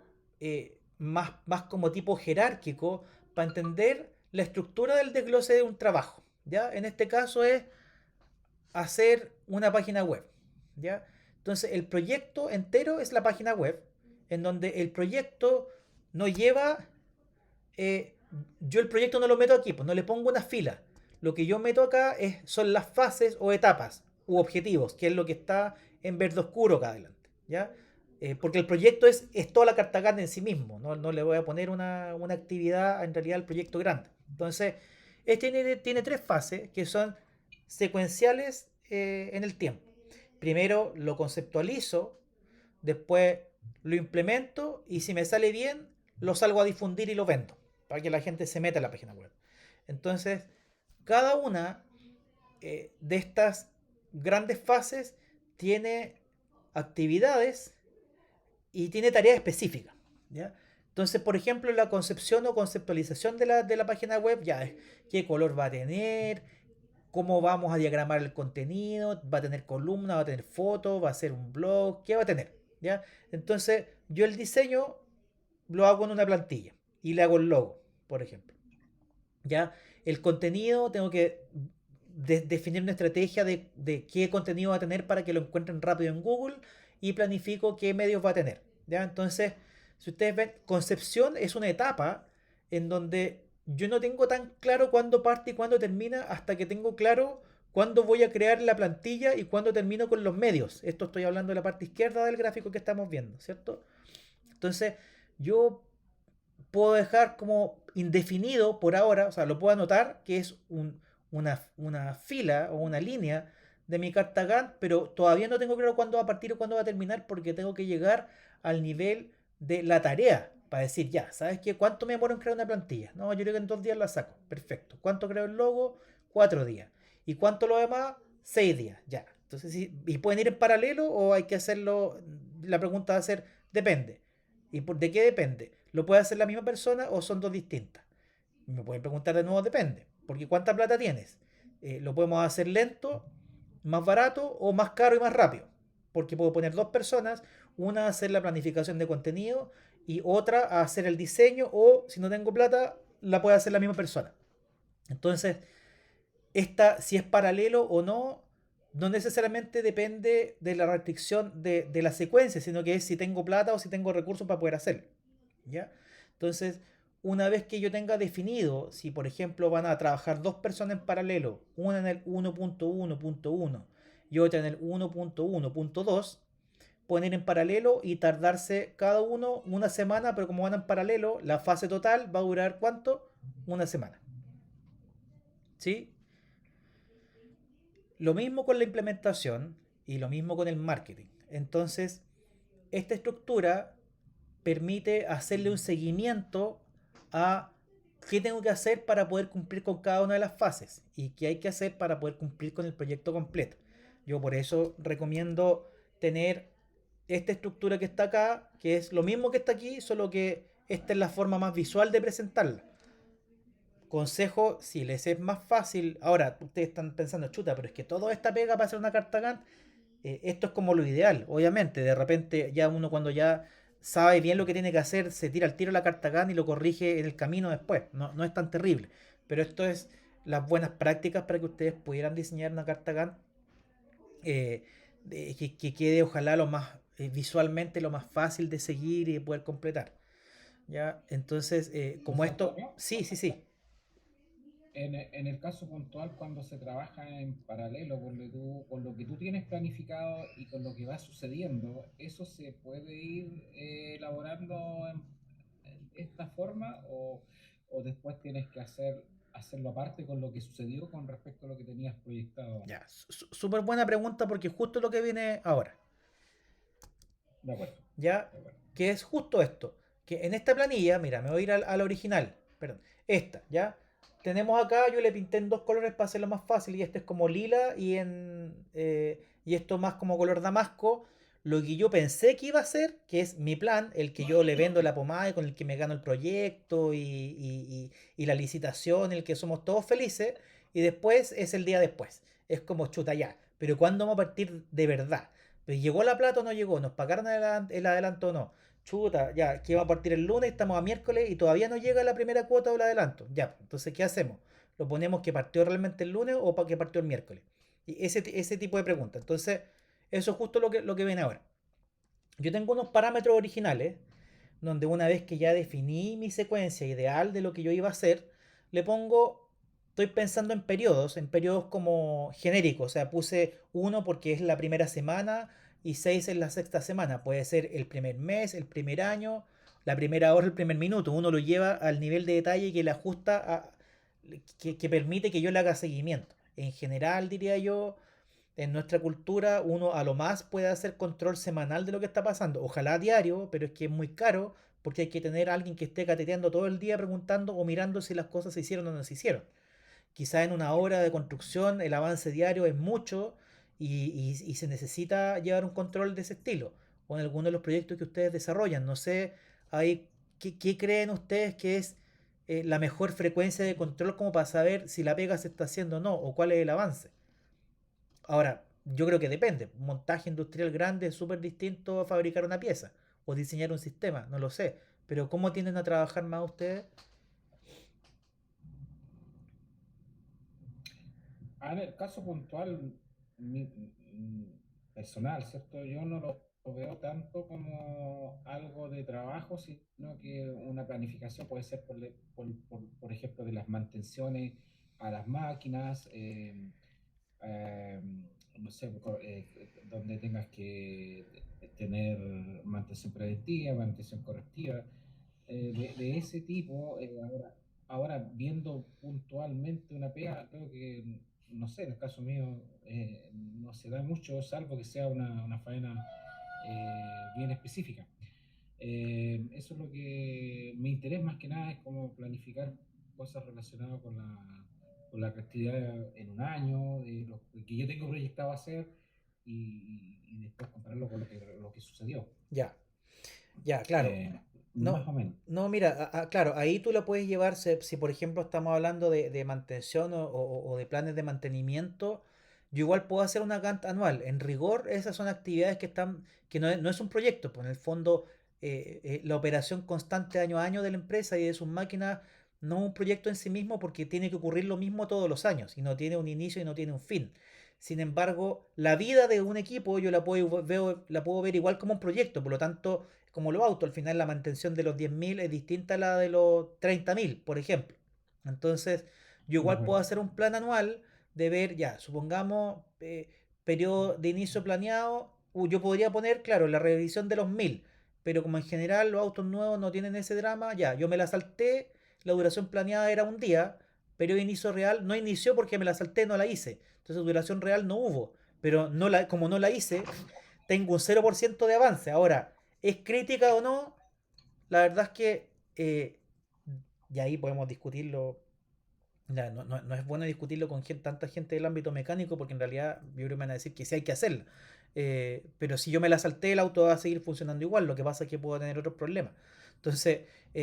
más como tipo jerárquico para entender la estructura del desglose de un trabajo. ¿Ya? En este caso es hacer una página web. ¿Ya? Entonces, el proyecto entero es la página web, en donde el proyecto no lleva yo el proyecto no lo meto aquí, pues no le pongo una fila. Lo que yo meto acá son las fases o etapas u objetivos, que es lo que está en verde oscuro acá adelante. ¿Ya? Porque el proyecto es toda la carta grande en sí mismo. No le voy a poner una actividad en realidad al proyecto grande. Entonces, este tiene tres fases que son secuenciales en el tiempo. Primero lo conceptualizo, después lo implemento y si me sale bien, lo salgo a difundir y lo vendo para que la gente se meta a la página web. Entonces, cada una de estas grandes fases tiene actividades y tiene tareas específicas. ¿Ya? Entonces, por ejemplo, la concepción o conceptualización de la página web ya es qué color va a tener, cómo vamos a diagramar el contenido, va a tener columna, va a tener fotos, va a ser un blog, qué va a tener. ¿Ya? Entonces, yo el diseño lo hago en una plantilla y le hago el logo, por ejemplo. ¿Ya? El contenido, tengo que definir una estrategia de qué contenido va a tener para que lo encuentren rápido en Google y planifico qué medios va a tener. ¿Ya? Entonces, si ustedes ven, concepción es una etapa en donde yo no tengo tan claro cuándo parte y cuándo termina hasta que tengo claro cuándo voy a crear la plantilla y cuándo termino con los medios. Esto estoy hablando de la parte izquierda del gráfico que estamos viendo, ¿cierto? Entonces, yo puedo dejar como indefinido por ahora, o sea, lo puedo anotar que es una fila o una línea de mi carta Gantt, pero todavía no tengo claro cuándo va a partir o cuándo va a terminar porque tengo que llegar al nivel de la tarea para decir, ya, ¿sabes qué? ¿Cuánto me demoro en crear una plantilla? No, yo creo que en 2 días la saco. Perfecto. ¿Cuánto creo el logo? 4 días. ¿Y cuánto lo demás? 6 días. Ya. Entonces, ¿y pueden ir en paralelo o hay que hacerlo? La pregunta va a ser, depende. ¿Y por, de qué depende? ¿Lo puede hacer la misma persona o son dos distintas? Me pueden preguntar de nuevo, depende. Porque ¿cuánta plata tienes? Lo podemos hacer lento, más barato o más caro y más rápido. Porque puedo poner dos personas, una a hacer la planificación de contenido y otra a hacer el diseño o si no tengo plata, la puede hacer la misma persona. Entonces, si es paralelo o no, no necesariamente depende de la restricción de la secuencia, sino que es si tengo plata o si tengo recursos para poder hacerlo. ¿Ya? Entonces, una vez que yo tenga definido, si por ejemplo van a trabajar dos personas en paralelo, una en el 1.1.1 y otra en el 1.1.2, pueden ir en paralelo y tardarse cada uno una semana, pero como van en paralelo, la fase total va a durar ¿cuánto? Una semana. ¿Sí? Lo mismo con la implementación y lo mismo con el marketing. Entonces, esta estructura permite hacerle un seguimiento a qué tengo que hacer para poder cumplir con cada una de las fases y qué hay que hacer para poder cumplir con el proyecto completo. Yo por eso recomiendo tener esta estructura que está acá, que es lo mismo que está aquí, solo que esta es la forma más visual de presentarla. Consejo, si les es más fácil, ahora ustedes están pensando, chuta, pero es que toda esta pega para hacer una carta Gantt, esto es como lo ideal, obviamente, de repente ya uno cuando ya sabe bien lo que tiene que hacer, se tira al tiro la carta Gantt y lo corrige en el camino después, no, no es tan terrible, pero esto es las buenas prácticas para que ustedes pudieran diseñar una carta Gantt eh, que quede ojalá lo más visualmente lo más fácil de seguir y de poder completar. ¿Ya? Entonces, como José esto, Antonio, sí, sí, sí. en el caso puntual, cuando se trabaja en paralelo con lo que tú tienes planificado y con lo que va sucediendo, ¿eso se puede ir elaborando en esta forma o después tienes que hacerlo aparte con lo que sucedió con respecto a lo que tenías proyectado Ya, antes? súper buena pregunta porque justo lo que viene ahora. De acuerdo, ¿Ya? de acuerdo. Que es justo esto. Que en esta planilla, mira, me voy a ir a la original. Perdón. Esta, ¿ya? Tenemos acá, yo le pinté en dos colores para hacerlo más fácil. Y este es como lila y esto más como color damasco. Lo que yo pensé que iba a ser, que es mi plan, el que yo le vendo la pomada y con el que me gano el proyecto y la licitación, el que somos todos felices. Y después es el día después. Es como chuta ya. Pero ¿cuándo vamos a partir de verdad? Pero ¿llegó la plata o no llegó? ¿Nos pagaron el adelanto o no? Chuta, ya, que va a partir el lunes, estamos a miércoles y todavía no llega la primera cuota o el adelanto. Ya, entonces, ¿qué hacemos? ¿Lo ponemos que partió realmente el lunes o para que partió el miércoles? Y ese tipo de preguntas. Entonces, eso es justo lo que ven ahora. Yo tengo unos parámetros originales donde una vez que ya definí mi secuencia ideal de lo que yo iba a hacer, le pongo, estoy pensando en periodos como genéricos, o sea, puse uno porque es la primera semana y 6 en la sexta semana, puede ser el primer mes, el primer año, la primera hora, el primer minuto, uno lo lleva al nivel de detalle que le ajusta que permite que yo le haga seguimiento. En general, diría yo, en nuestra cultura uno a lo más puede hacer control semanal de lo que está pasando. Ojalá diario, pero es que es muy caro porque hay que tener a alguien que esté cateteando todo el día preguntando o mirando si las cosas se hicieron o no se hicieron. Quizá en una obra de construcción el avance diario es mucho y se necesita llevar un control de ese estilo. O en alguno de los proyectos que ustedes desarrollan. No sé, ahí, ¿qué creen ustedes que es la mejor frecuencia de control como para saber si la pega se está haciendo o no? ¿O cuál es el avance? Ahora, yo creo que depende. Un montaje industrial grande es súper distinto a fabricar una pieza o diseñar un sistema, no lo sé. Pero ¿cómo tienden a trabajar más ustedes? En el caso puntual personal, ¿cierto? Yo no lo veo tanto como algo de trabajo, sino que una planificación puede ser, por ejemplo, de las mantenciones a las máquinas, eh, no sé, donde tengas que tener mantención preventiva, mantención correctiva, de ese tipo. Ahora, viendo puntualmente una pega, creo que, no sé, en el caso mío no se da mucho, salvo que sea una faena bien específica. Eso es lo que mi interés más que nada es como planificar cosas relacionadas con la actividad en un año, de lo que yo tengo proyectado hacer y después compararlo con lo que sucedió. Ya, ya, claro. Eh, más No, o menos. no, mira, claro, ahí tú lo puedes llevar si, por ejemplo estamos hablando de mantención o de planes de mantenimiento, yo igual puedo hacer una Gantt anual. En rigor, esas son actividades que no es un proyecto, pues en el fondo la operación constante año a año de la empresa y de sus máquinas no es un proyecto en sí mismo porque tiene que ocurrir lo mismo todos los años y no tiene un inicio y no tiene un fin. Sin embargo, la vida de un equipo yo la puedo ver igual como un proyecto, por lo tanto como los autos, al final la mantención de los 10.000 es distinta a la de los 30.000, por ejemplo. Entonces, yo De igual puedo acuerdo. hacer un plan anual de ver, ya, supongamos, periodo de inicio planeado, yo podría poner, claro, la revisión de los 1.000, pero como en general los autos nuevos no tienen ese drama, ya, yo me la salté, la duración planeada era un día, periodo de inicio real no inició porque me la salté, no la hice. Entonces, duración real no hubo, pero como no la hice, tengo un 0% de avance. Ahora, ¿es crítica o no? La verdad es que, y ahí podemos discutirlo, no es bueno discutirlo con tanta gente del ámbito mecánico porque en realidad yo creo que me van a decir que sí hay que hacerla. Pero si yo me la salté, el auto va a seguir funcionando igual, lo que pasa es que puedo tener otros problemas. Entonces,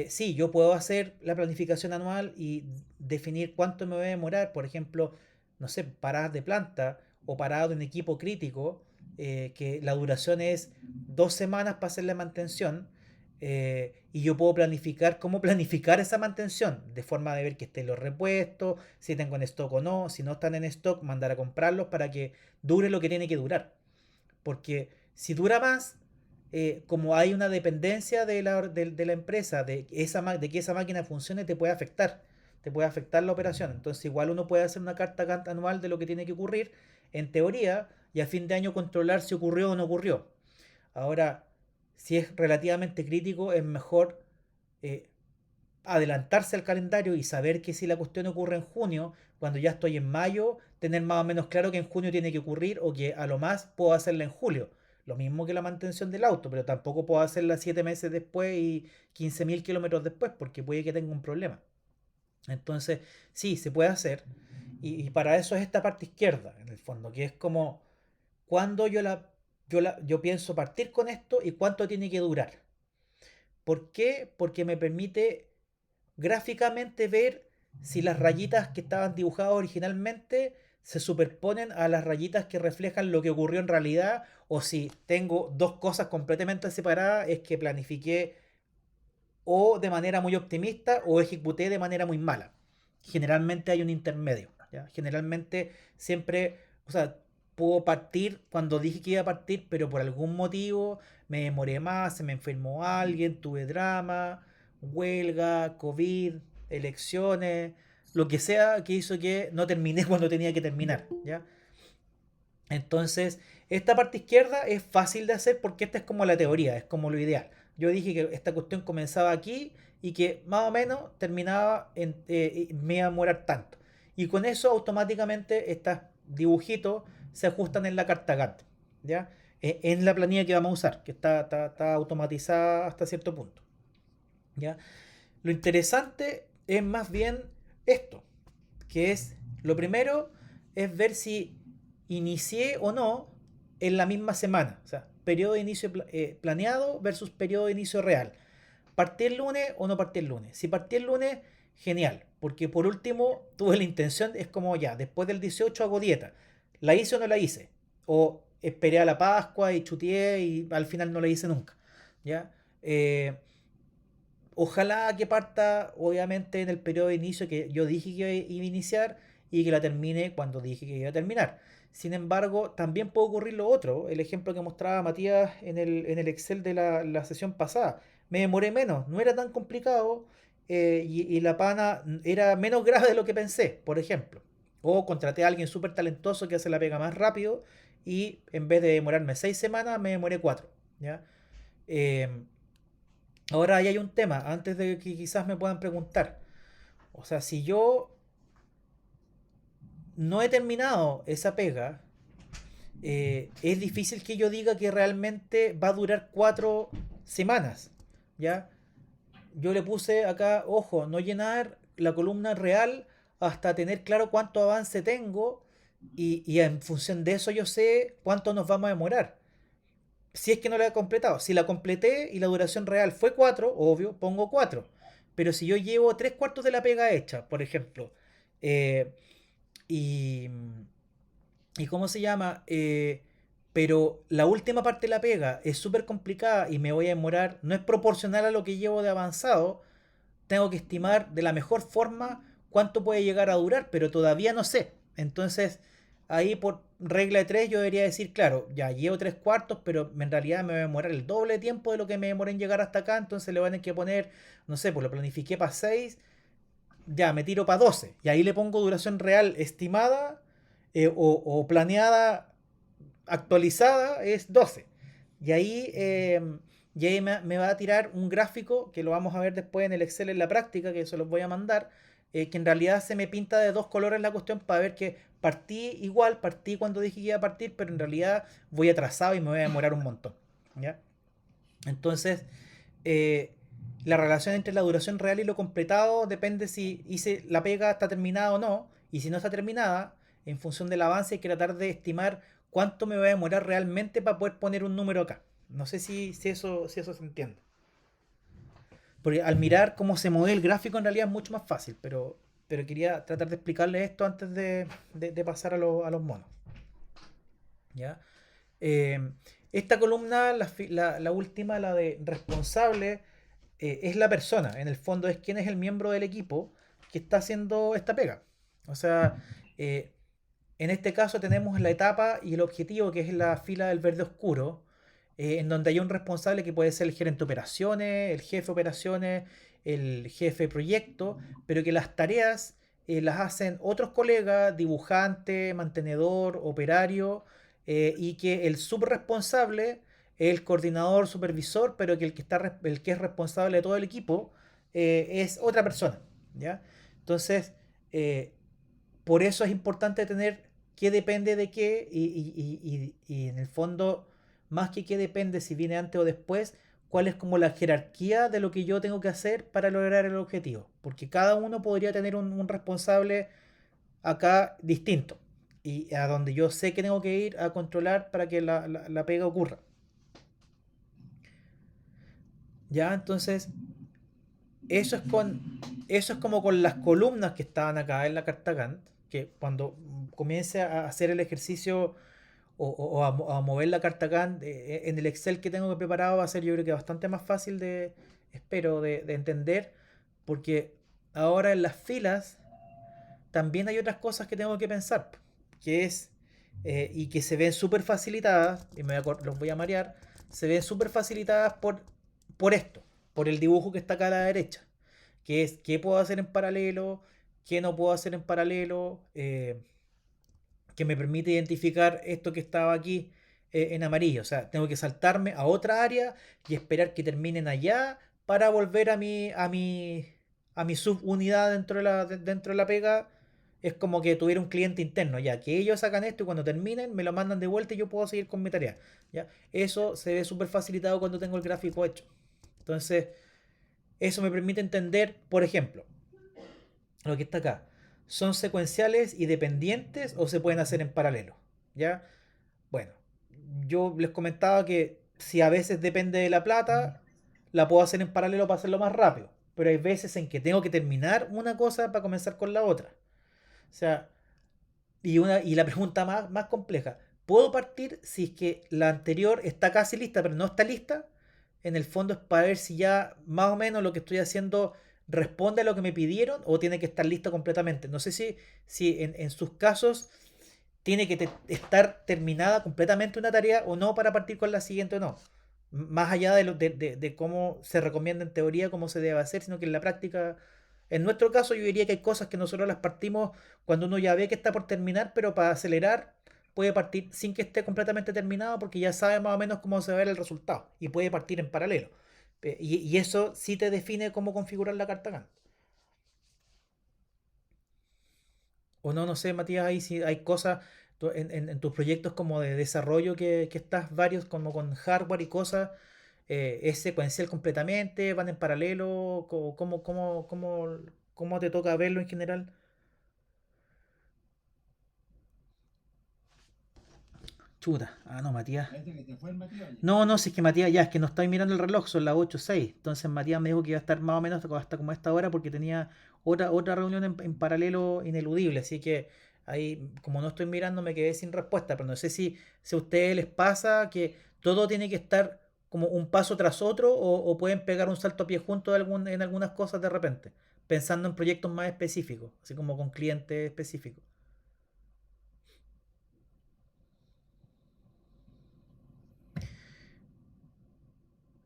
sí, yo puedo hacer la planificación anual y definir cuánto me voy a demorar, por ejemplo, no sé, paradas de planta o parado en equipo crítico, que la duración es 2 semanas para hacer la mantención. Y yo puedo planificar cómo planificar esa mantención, de forma de ver que estén los repuestos, si tengo en stock o no, si no están en stock, mandar a comprarlos para que dure lo que tiene que durar. Porque si dura más, como hay una dependencia de la empresa, de que esa máquina funcione, te puede afectar. Te puede afectar la operación. Entonces, igual uno puede hacer una carta Gantt anual de lo que tiene que ocurrir, en teoría, y a fin de año controlar si ocurrió o no ocurrió. Ahora, si es relativamente crítico, es mejor eh, adelantarse al calendario y saber que si la cuestión ocurre en junio, cuando ya estoy en mayo, tener más o menos claro que en junio tiene que ocurrir o que a lo más puedo hacerla en julio. Lo mismo que la mantención del auto, pero tampoco puedo hacerla 7 meses después y 15.000 kilómetros después porque puede que tenga un problema. Entonces, sí, se puede hacer. Y para eso es esta parte izquierda, en el fondo, que es como cuando yo pienso partir con esto y cuánto tiene que durar. ¿Por qué? Porque me permite gráficamente ver si las rayitas que estaban dibujadas originalmente se superponen a las rayitas que reflejan lo que ocurrió en realidad o si tengo dos cosas completamente separadas es que planifiqué o de manera muy optimista o ejecuté de manera muy mala. Generalmente hay un intermedio. ¿Ya? Generalmente siempre, o sea, puedo partir cuando dije que iba a partir, pero por algún motivo me demoré más, se me enfermó alguien, tuve drama, huelga, COVID, elecciones, lo que sea que hizo que no terminé cuando tenía que terminar. ¿Ya? Entonces, esta parte izquierda es fácil de hacer porque esta es como la teoría, es como lo ideal. Yo dije que esta cuestión comenzaba aquí y que más o menos terminaba me iba a demorar tanto. Y con eso automáticamente estos dibujitos se ajustan en la carta Gantt, ¿ya? En la planilla que vamos a usar, que está automatizada hasta cierto punto, ¿ya? Lo interesante es más bien esto, que es, lo primero es ver si inicié o no en la misma semana. O sea, periodo de inicio planeado versus periodo de inicio real. ¿Partí el lunes o no partí el lunes? Si partí el lunes, genial. Porque por último, tuve la intención, es como ya, después del 18 hago dieta. ¿La hice o no la hice? O esperé a la Pascua y chuteé y al final no la hice nunca. ¿Ya? Ojalá que parta, obviamente, en el periodo de inicio que yo dije que iba a iniciar y que la termine cuando dije que iba a terminar. Sin embargo, también puede ocurrir lo otro, el ejemplo que mostraba Matías en el Excel de la sesión pasada. Me demoré menos, no era tan complicado y la pana era menos grave de lo que pensé, por ejemplo. O contraté a alguien súper talentoso que hace la pega más rápido y en vez de demorarme 6 semanas, me demoré 4. ¿Ya? Eh, Ahora ahí hay un tema, antes de que quizás me puedan preguntar. O sea, si yo no he terminado esa pega, es difícil que yo diga que realmente va a durar 4 semanas. ¿Ya? Yo le puse acá, ojo, no llenar la columna real hasta tener claro cuánto avance tengo y en función de eso yo sé cuánto nos vamos a demorar. si es que no la he completado. Si la completé y la duración real fue 4, obvio, pongo 4. Pero si yo llevo 3 cuartos de la pega hecha, por ejemplo, eh, y, y ¿cómo se llama? Pero la última parte de la pega es súper complicada y me voy a demorar, no es proporcional a lo que llevo de avanzado, tengo que estimar de la mejor forma cuánto puede llegar a durar, pero todavía no sé. Entonces, ahí por regla de 3 yo debería decir, claro, ya llevo 3 cuartos, pero en realidad me voy a demorar el doble de tiempo de lo que me demoré en llegar hasta acá, entonces le van a tener que poner, no sé, pues lo planifiqué para 6, ya me tiro para 12. Y ahí le pongo duración real estimada o planeada actualizada es 12. Y ahí, me va a tirar un gráfico que lo vamos a ver después en el Excel en la práctica, que se los voy a mandar, que en realidad se me pinta de dos colores la cuestión para ver que partí igual, partí cuando dije que iba a partir, pero en realidad voy atrasado y me voy a demorar un montón. ¿Ya? Entonces, eh, la relación entre la duración real y lo completado depende si hice la pega está terminada o no. Y si no está terminada, en función del avance hay que tratar de estimar cuánto me va a demorar realmente para poder poner un número acá. No sé si eso se entiende. Porque al mirar cómo se mueve el gráfico en realidad es mucho más fácil, pero quería tratar de explicarles esto antes de pasar a los monos. ¿Ya? Eh, esta columna, la última, la de responsable, es la persona. En el fondo es quién es el miembro del equipo que está haciendo esta pega. O sea, eh, en este caso tenemos la etapa y el objetivo, que es la fila del verde oscuro, en donde hay un responsable que puede ser el gerente de operaciones, el jefe de operaciones, el jefe de proyecto, pero que las tareas las hacen otros colegas, dibujante, mantenedor, operario, y que el subresponsable es el coordinador, supervisor, pero que el que es responsable de todo el equipo es otra persona. ¿Ya? Entonces, eh, por eso es importante tener qué depende de qué y en el fondo, más que qué depende si viene antes o después, cuál es como la jerarquía de lo que yo tengo que hacer para lograr el objetivo. Porque cada uno podría tener un responsable acá distinto y a donde yo sé que tengo que ir a controlar para que la pega ocurra. Ya, entonces, Eso es con, eso es como con las columnas que estaban acá en la carta Gantt, que cuando comience a hacer el ejercicio o a mover la carta Gantt en el Excel que tengo preparado va a ser yo creo que bastante más fácil espero, de entender, porque ahora en las filas también hay otras cosas que tengo que pensar, que es, y que se ven súper facilitadas, y los voy a marear, se ven súper facilitadas por esto, por el dibujo que está acá a la derecha, que es qué puedo hacer en paralelo, qué no puedo hacer en paralelo, que me permite identificar esto que estaba aquí en amarillo. O sea, tengo que saltarme a otra área y esperar que terminen allá para volver a mi subunidad dentro de la pega. Es como que tuviera un cliente interno, ya que ellos hagan esto y cuando terminen me lo mandan de vuelta y yo puedo seguir con mi tarea. ¿Ya? Eso se ve súper facilitado cuando tengo el gráfico hecho. Entonces, eso me permite entender, por ejemplo, lo que está acá. ¿Son secuenciales y dependientes o se pueden hacer en paralelo? ¿Ya? Bueno, yo les comentaba que si a veces depende de la plata, la puedo hacer en paralelo para hacerlo más rápido. Pero hay veces en que tengo que terminar una cosa para comenzar con la otra. O sea, y la pregunta más compleja. ¿Puedo partir si es que la anterior está casi lista, pero no está lista? En el fondo es para ver si ya más o menos lo que estoy haciendo responde a lo que me pidieron o tiene que estar listo completamente. No sé si en sus casos tiene que estar terminada completamente una tarea o no para partir con la siguiente o no. Más allá de cómo se recomienda en teoría, cómo se debe hacer, sino que en la práctica, en nuestro caso yo diría que hay cosas que nosotros las partimos cuando uno ya ve que está por terminar, pero para acelerar puede partir sin que esté completamente terminado porque ya sabe más o menos cómo se va a ver el resultado y puede partir en paralelo. Y eso sí te define cómo configurar la carta Gantt. O no, no sé, Matías, ahí si hay cosas en tus proyectos como de desarrollo que estás varios como con hardware y cosas, ¿es secuencial completamente? ¿Van en paralelo? ¿Cómo te toca verlo en general? Chuta. Ah, no, Matías. Parece que te fue el Matías. Oye. No, no, si es que Matías, ya, es que no estoy mirando el reloj, son las 8:06. Entonces Matías me dijo que iba a estar más o menos hasta como esta hora porque tenía otra reunión en paralelo ineludible. Así que ahí, como no estoy mirando, me quedé sin respuesta. Pero no sé si a ustedes les pasa que todo tiene que estar como un paso tras otro o pueden pegar un salto a pie juntos en algunas cosas de repente, pensando en proyectos más específicos, así como con clientes específicos.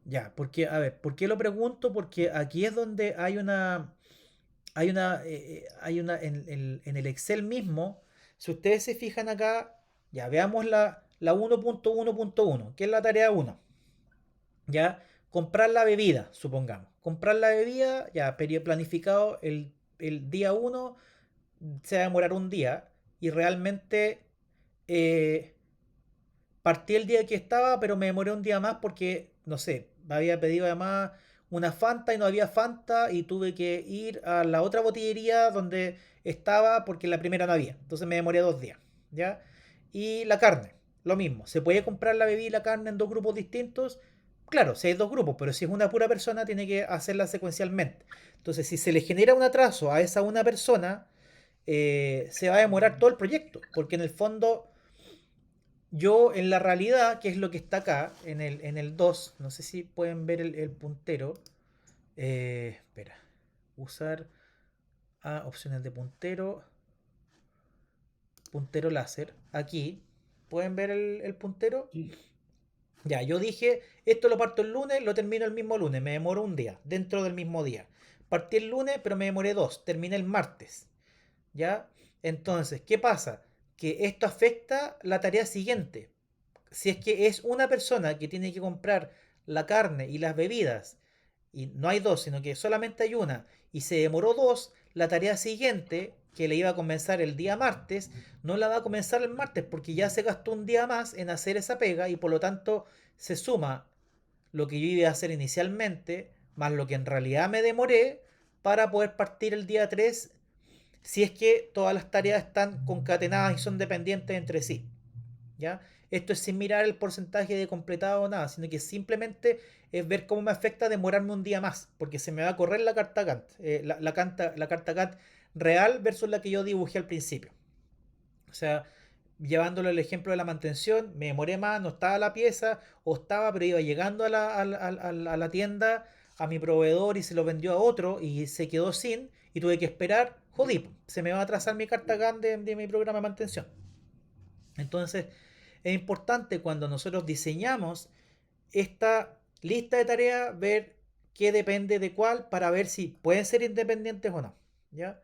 Ya, porque, a ver, ¿por qué lo pregunto? Porque aquí es donde hay una en el Excel mismo, si ustedes se fijan acá, ya veamos la 1.1.1, que es la tarea 1, ya, comprar la bebida, supongamos, comprar la bebida, ya, periodo planificado el día 1 se va a demorar un día y realmente eh, partí el día que estaba, pero me demoré un día más porque, no sé, me había pedido además una Fanta y no había Fanta y tuve que ir a la otra botillería donde estaba porque en la primera no había. Entonces me demoré 2 días, ¿ya? Y la carne, lo mismo. ¿Se puede comprar la bebida y la carne en dos grupos distintos? Claro, si hay dos grupos, pero si es una pura persona tiene que hacerla secuencialmente. Entonces, si se le genera un atraso a esa una persona, se va a demorar todo el proyecto, porque en el fondo yo en la realidad, que es lo que está acá, en el 2 no sé si pueden ver el puntero. Espera, usar opciones de puntero, puntero láser. Aquí, ¿pueden ver el puntero? Sí. Ya, yo dije, esto lo parto el lunes, lo termino el mismo lunes, me demoro un día, dentro del mismo día. Partí el lunes, pero me demoré dos, terminé el martes. ¿Ya? Entonces, ¿qué pasa? Que esto afecta la tarea siguiente. Si es que es una persona que tiene que comprar la carne y las bebidas, y no hay dos, sino que solamente hay una, y se demoró dos, la tarea siguiente, que le iba a comenzar el día martes, no la va a comenzar el martes porque ya se gastó un día más en hacer esa pega y por lo tanto se suma lo que yo iba a hacer inicialmente, más lo que en realidad me demoré para poder partir el día 3 si es que todas las tareas están concatenadas y son dependientes entre sí. ¿Ya? Esto es sin mirar el porcentaje de completado o nada, sino que simplemente es ver cómo me afecta demorarme un día más, porque se me va a correr la carta Gantt, la carta Gantt real versus la que yo dibujé al principio. O sea, llevándolo el ejemplo de la mantención, me demoré más, no estaba la pieza, o estaba, pero iba llegando a la tienda, a mi proveedor y se lo vendió a otro y se quedó sin, y tuve que esperar, jodí, se me va a atrasar mi carta Gantt de mi programa de mantención. Entonces, es importante cuando nosotros diseñamos esta lista de tareas ver qué depende de cuál para ver si pueden ser independientes o no. ¿Ya?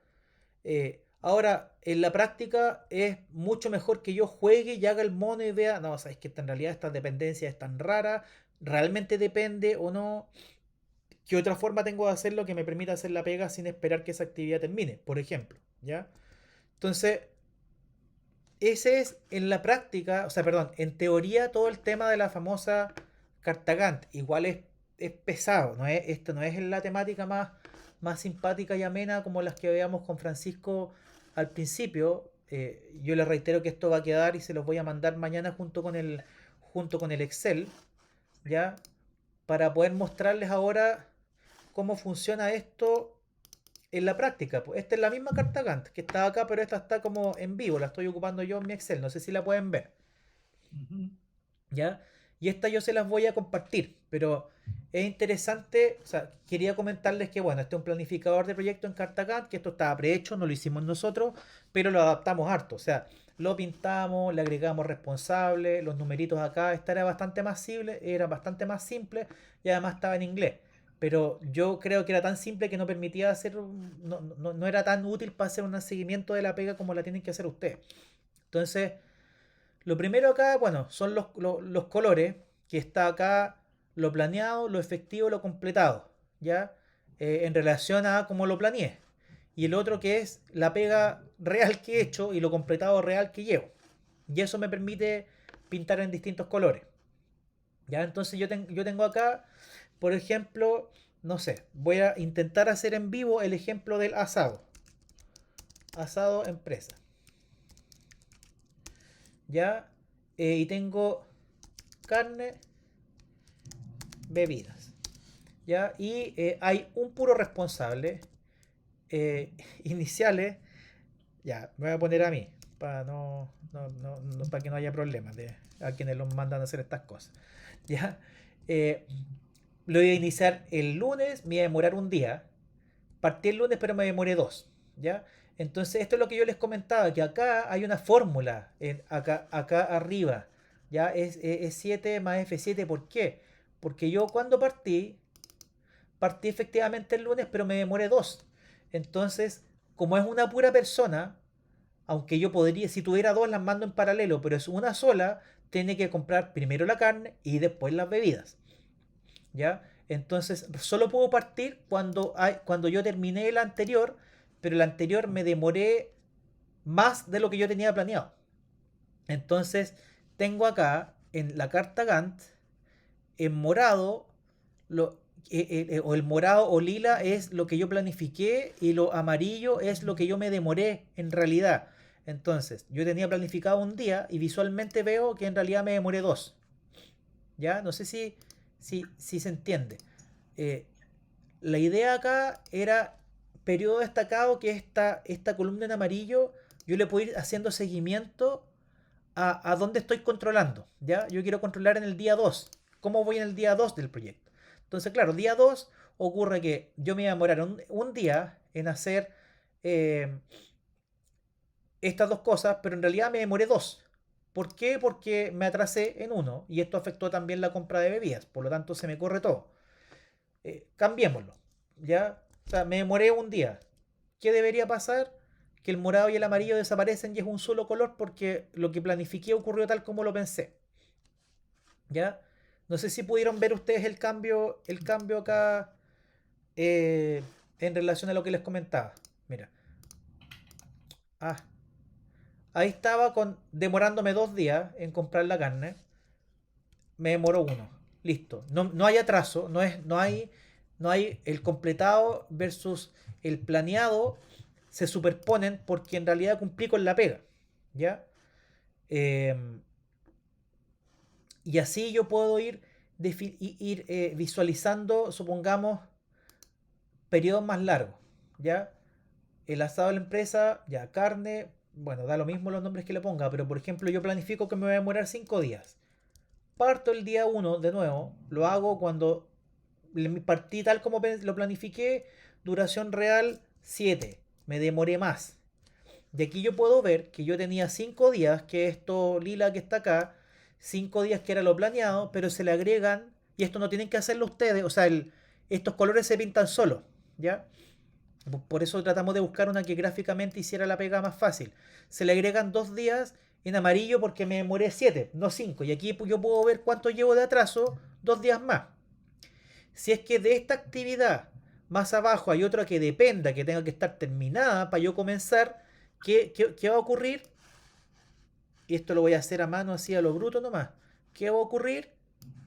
Ahora, en la práctica es mucho mejor que yo juegue y haga el mono y vea, no, sabes que en realidad esta dependencia es tan rara, realmente depende o no. ¿Qué otra forma tengo de hacerlo que me permita hacer la pega sin esperar que esa actividad termine? Por ejemplo, ¿ya? Entonces, ese es en la práctica, o sea, perdón, en teoría todo el tema de la famosa carta Gantt. Igual es pesado, esto no es la temática más simpática y amena como las que veíamos con Francisco al principio. Yo les reitero que esto va a quedar y se los voy a mandar mañana junto con el Excel, ¿ya? Para poder mostrarles ahora cómo funciona esto en la práctica. Pues esta es la misma carta Gantt que estaba acá, pero esta está como en vivo, la estoy ocupando yo en mi Excel, no sé si la pueden ver. Ujú. ¿Ya? Y esta yo se las voy a compartir, pero es interesante, o sea, quería comentarles que, bueno, este es un planificador de proyecto en carta Gantt, que esto estaba prehecho, no lo hicimos nosotros, pero lo adaptamos harto, o sea, lo pintamos, le agregamos responsable, los numeritos acá, esta era bastante más simple y además estaba en inglés. Pero yo creo que era tan simple que no permitía hacer, no era tan útil para hacer un seguimiento de la pega como la tienen que hacer ustedes. Entonces, lo primero acá, bueno, son los colores, que está acá lo planeado, lo efectivo, lo completado, ¿ya? En relación a cómo lo planeé. Y el otro que es la pega real que he hecho y lo completado real que llevo. Y eso me permite pintar en distintos colores. ¿Ya? Entonces yo tengo acá, por ejemplo, no sé, voy a intentar hacer en vivo el ejemplo del asado. Asado empresa. ¿Ya? y tengo carne, bebidas. ¿Ya? Y hay un puro responsable. Iniciales, ya, me voy a poner a mí, para para que no haya problemas a quienes los mandan a hacer estas cosas. ¿Ya? Eh, lo voy a iniciar el lunes, me voy a demorar un día. Partí el lunes, pero me demoré dos. ¿Ya? Entonces, esto es lo que yo les comentaba, que acá hay una fórmula, acá arriba. ¿Ya? Es 7 más F7. ¿Por qué? Porque yo cuando partí efectivamente el lunes, pero me demoré dos. Entonces, como es una pura persona, aunque yo podría, si tuviera dos, las mando en paralelo, pero es una sola, tiene que comprar primero la carne y después las bebidas. ¿Ya? Entonces, solo puedo partir cuando yo terminé el anterior, pero el anterior me demoré más de lo que yo tenía planeado. Entonces, tengo acá en la carta Gantt, en morado, lo, o el morado o lila es lo que yo planifiqué y lo amarillo es lo que yo me demoré en realidad. Entonces, yo tenía planificado un día y visualmente veo que en realidad me demoré dos. ¿Ya? No sé si se entiende. Eh, la idea acá era periodo destacado, que esta columna en amarillo, yo le puedo ir haciendo seguimiento a dónde estoy controlando. ¿Ya? Yo quiero controlar en el día 2. ¿Cómo voy en el día 2 del proyecto? Entonces, claro, día 2 ocurre que yo me voy a demorar un día en hacer eh, estas dos cosas, pero en realidad me demoré dos. ¿Por qué? Porque me atrasé en uno y esto afectó también la compra de bebidas, por lo tanto se me corre todo. Cambiémoslo, ¿ya? O sea, me demoré un día. ¿Qué debería pasar? Que el morado y el amarillo desaparecen y es un solo color porque lo que planifiqué ocurrió tal como lo pensé. ¿Ya? No sé si pudieron ver ustedes el cambio acá en relación a lo que les comentaba. Mira. Ah, ahí estaba demorándome 2 días en comprar la carne. Me demoró uno. Listo. No hay atraso. No hay el completado versus el planeado. Se superponen porque en realidad cumplí con la pega. ¿Ya? Eh, y así yo puedo ir visualizando, supongamos, periodos más largos. ¿Ya? El asado de la empresa, ya carne, bueno, da lo mismo los nombres que le ponga, pero por ejemplo yo planifico que me voy a demorar 5 días. Parto el día uno de nuevo, lo hago cuando partí tal como lo planifiqué, duración real 7, me demoré más. De aquí yo puedo ver que yo tenía 5 días, que esto lila que está acá, 5 días que era lo planeado, pero se le agregan, y esto no tienen que hacerlo ustedes, o sea, estos colores se pintan solos, ¿ya? Por eso tratamos de buscar una que gráficamente hiciera la pega más fácil. Se le agregan 2 días en amarillo porque me demoré 7, no 5. Y aquí yo puedo ver cuánto llevo de atraso, 2 días más. Si es que de esta actividad más abajo hay otra que dependa, que tenga que estar terminada para yo comenzar, ¿qué va a ocurrir? Y esto lo voy a hacer a mano así a lo bruto nomás. ¿Qué va a ocurrir?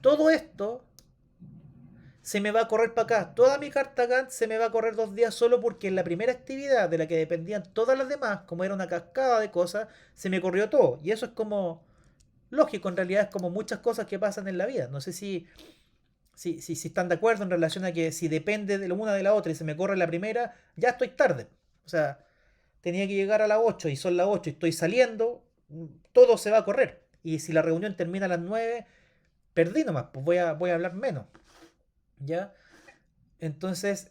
Todo esto se me va a correr para acá. Toda mi carta Gantt se me va a correr 2 días solo porque en la primera actividad de la que dependían todas las demás, como era una cascada de cosas, se me corrió todo. Y eso es como lógico, en realidad es como muchas cosas que pasan en la vida. No sé si están de acuerdo en relación a que si depende de la una de la otra y se me corre la primera, ya estoy tarde. O sea, tenía que llegar a las 8 y son las 8 y estoy saliendo, todo se va a correr. Y si la reunión termina a las 9 perdí nomás, pues voy a hablar menos. ¿Ya? Entonces,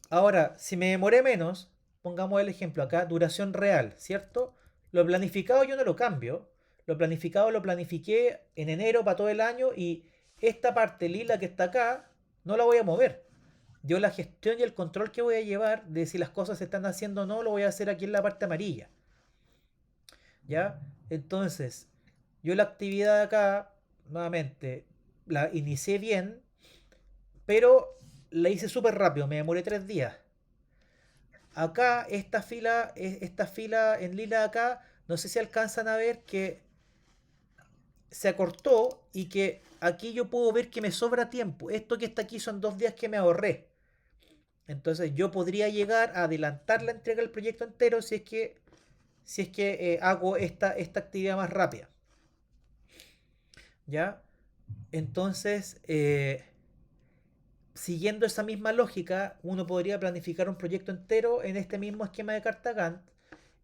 ahora, si me demoré menos, pongamos el ejemplo acá, duración real, ¿cierto? Lo planificado yo no lo cambio. Lo planificado lo planifiqué en enero para todo el año y esta parte lila que está acá no la voy a mover. Yo la gestión y el control que voy a llevar de si las cosas se están haciendo o no, lo voy a hacer aquí en la parte amarilla. ¿Ya? Entonces, yo la actividad de acá, nuevamente, la inicié bien, pero la hice súper rápido, me demoré 3 días. Acá, esta fila en lila acá, no sé si alcanzan a ver que se acortó y que aquí yo puedo ver que me sobra tiempo. Esto que está aquí son 2 días que me ahorré. Entonces yo podría llegar a adelantar la entrega del proyecto entero si es que hago esta actividad más rápida. ¿ya? Entonces, siguiendo esa misma lógica, uno podría planificar un proyecto entero en este mismo esquema de carta Gantt,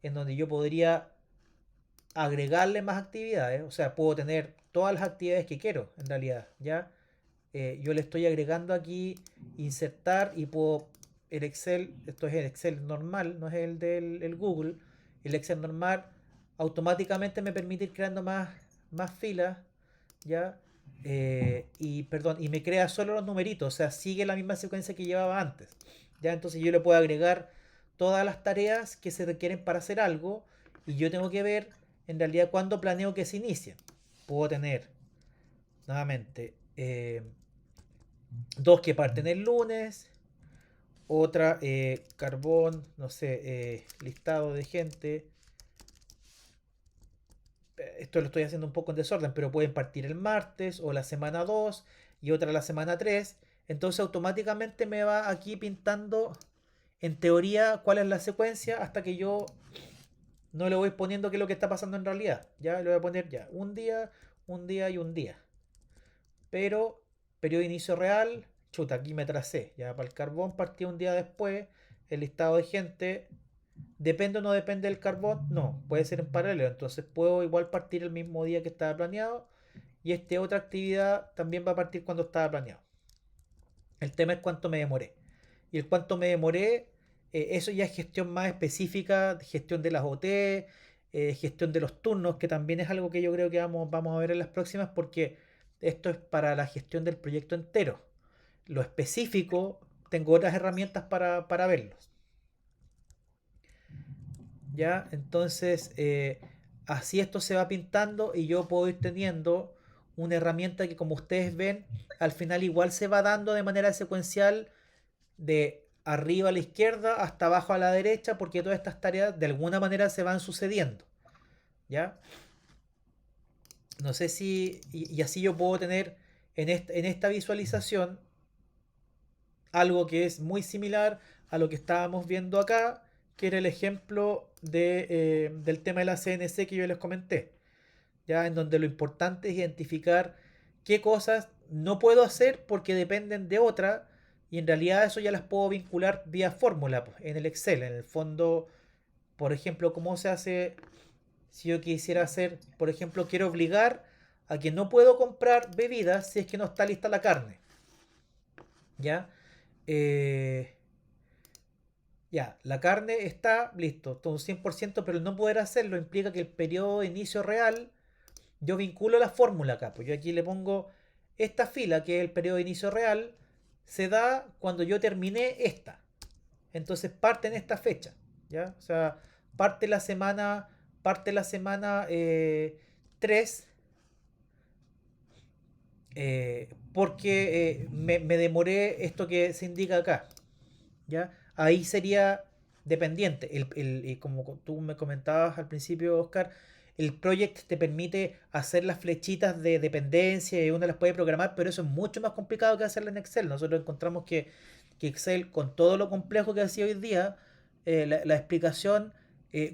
en donde yo podría agregarle más actividades, o sea, puedo tener todas las actividades que quiero, en realidad, ¿ya? Yo le estoy agregando aquí insertar y puedo el Excel, esto es el Excel normal, no es el del el Google, el Excel normal automáticamente me permite ir creando más filas, ¿ya? Y perdón, y me crea solo los numeritos, o sea, sigue la misma secuencia que llevaba antes, ¿ya? Entonces yo le puedo agregar todas las tareas que se requieren para hacer algo y yo tengo que ver en realidad cuándo planeo que se inicien. Puedo tener, nuevamente, dos que parten el lunes, otra carbón, no sé, listado de gente. Esto lo estoy haciendo un poco en desorden, pero pueden partir el martes o la semana 2 y otra la semana 3. Entonces automáticamente me va aquí pintando en teoría cuál es la secuencia hasta que yo no le voy poniendo qué es lo que está pasando en realidad. Ya le voy a poner ya un día y un día. Pero periodo de inicio real, chuta, aquí me tracé. Ya para el carbón partí un día después. El listado de gente, ¿depende o no depende del carbón? No, puede ser en paralelo. Entonces puedo igual partir el mismo día que estaba planeado. Y esta otra actividad también va a partir cuando estaba planeado. El tema es cuánto me demoré. Y el cuánto me demoré, eso ya es gestión más específica, gestión de las OT, gestión de los turnos, que también es algo que yo creo que vamos a ver en las próximas, porque esto es para la gestión del proyecto entero. Lo específico, tengo otras herramientas para verlos. ¿Ya? Entonces, así esto se va pintando y yo puedo ir teniendo una herramienta que, como ustedes ven, al final igual se va dando de manera secuencial de arriba a la izquierda hasta abajo a la derecha, porque todas estas tareas de alguna manera se van sucediendo. ¿Ya? No sé si... Y así yo puedo tener en esta visualización algo que es muy similar a lo que estábamos viendo acá, que era el ejemplo del tema de la CNC que yo les comenté, ya en donde lo importante es identificar qué cosas no puedo hacer porque dependen de otra y en realidad eso ya las puedo vincular vía fórmula pues, en el Excel, en el fondo, por ejemplo, cómo se hace si yo quisiera hacer, por ejemplo, quiero obligar a que no puedo comprar bebidas si es que no está lista la carne, ¿ya? Eh, Ya, la carne está listo, todo un 100%, pero el no poder hacerlo implica que el periodo de inicio real, yo vinculo la fórmula acá, pues yo aquí le pongo esta fila, que es el periodo de inicio real, se da cuando yo terminé esta. Entonces parte en esta fecha, ¿ya? O sea, parte la semana 3 porque me demoré esto que se indica acá, ¿ya? Ahí sería dependiente. Como tú me comentabas al principio, Oscar, el project te permite hacer las flechitas de dependencia y uno las puede programar, pero eso es mucho más complicado que hacerlo en Excel. Nosotros encontramos que Excel, con todo lo complejo que ha sido hoy día, la explicación,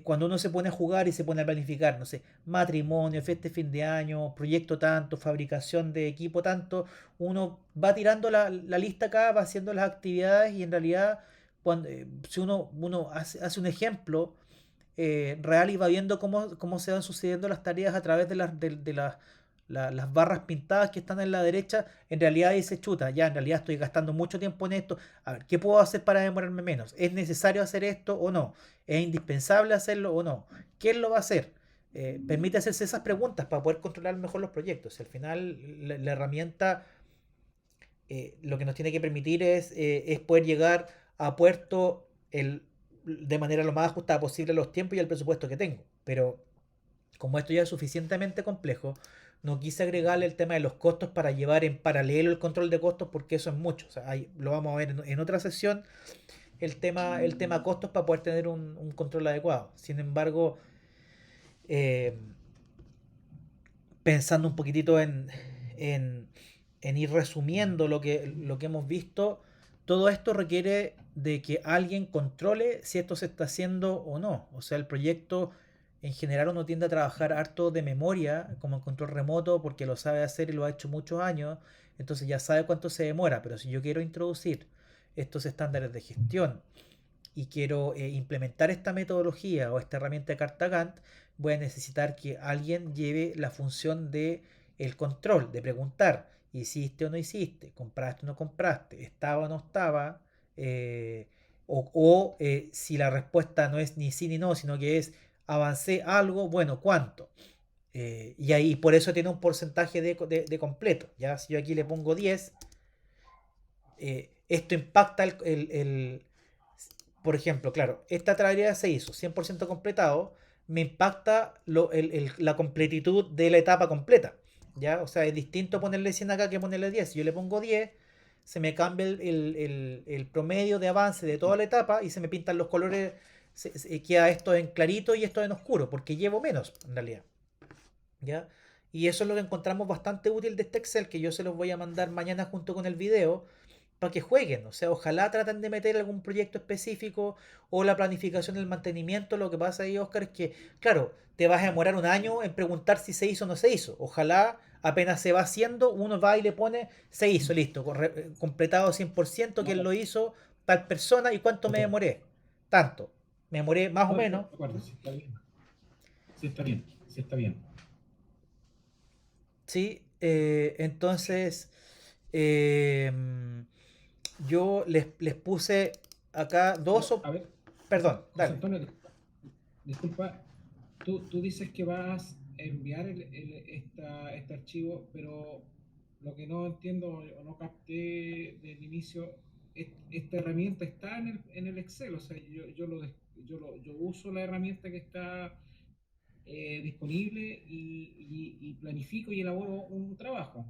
cuando uno se pone a jugar y se pone a planificar, no sé, matrimonio, fiesta de fin de año, proyecto tanto, fabricación de equipo tanto, uno va tirando la lista acá, va haciendo las actividades y en realidad cuando, si uno hace un ejemplo real y va viendo cómo se van sucediendo las tareas a través las barras pintadas que están en la derecha, en realidad dice chuta, ya en realidad estoy gastando mucho tiempo en esto, a ver, ¿qué puedo hacer para demorarme menos? ¿Es necesario hacer esto o no? ¿Es indispensable hacerlo o no? ¿Quién lo va a hacer? Permite hacerse esas preguntas para poder controlar mejor los proyectos. Al final, la herramienta lo que nos tiene que permitir es poder llegar a puerto de manera lo más ajustada posible a los tiempos y al presupuesto que tengo. Pero como esto ya es suficientemente complejo, no quise agregarle el tema de los costos para llevar en paralelo el control de costos porque eso es mucho. O sea, lo vamos a ver en otra sesión, el tema costos para poder tener un control adecuado. Sin embargo, eh, pensando un poquitito en, en ir resumiendo lo que hemos visto, todo esto requiere de que alguien controle si esto se está haciendo o no. O sea, el proyecto en general uno tiende a trabajar harto de memoria, como en control remoto, porque lo sabe hacer y lo ha hecho muchos años, entonces ya sabe cuánto se demora, pero si yo quiero introducir estos estándares de gestión y quiero implementar esta metodología o esta herramienta de carta Gantt, voy a necesitar que alguien lleve la función de el control, de preguntar, hiciste o no hiciste, compraste o no compraste, estaba o no estaba, eh, si la respuesta no es ni sí ni no, sino que es avancé algo, bueno, ¿cuánto? Y ahí por eso tiene un porcentaje de completo. ¿Ya? Si yo aquí le pongo 10, esto impacta por ejemplo, claro, esta tarea se hizo 100% completado, me impacta la completitud de la etapa completa. ¿Ya? O sea, es distinto ponerle 100 acá que ponerle 10. Si yo le pongo 10, se me cambia el promedio de avance de toda la etapa y se me pintan los colores, queda esto en clarito y esto en oscuro, porque llevo menos en realidad. ¿Ya? Y eso es lo que encontramos bastante útil de este Excel, que yo se los voy a mandar mañana junto con el video, para que jueguen. O sea, ojalá traten de meter algún proyecto específico o la planificación del mantenimiento. Lo que pasa ahí, Oscar, es que, claro, te vas a demorar un año en preguntar si se hizo o no se hizo. Ojalá apenas se va haciendo, uno va y le pone, se hizo, listo, completado 100%, quién No, lo hizo, tal persona y cuánto de me acuerdo. demoré. Tanto. Me demoré más o No, de menos. acuerdo, sí está bien. Sí está bien, sí está bien. Sí, entonces eh, yo les puse acá dos, Pero, a ver, perdón, José dale. Antonio, disculpa, tú dices que vas a enviar este archivo, pero lo que no entiendo o no capté del inicio, esta herramienta está en el Excel, o sea, yo uso la herramienta que está disponible y planifico y elaboro un trabajo.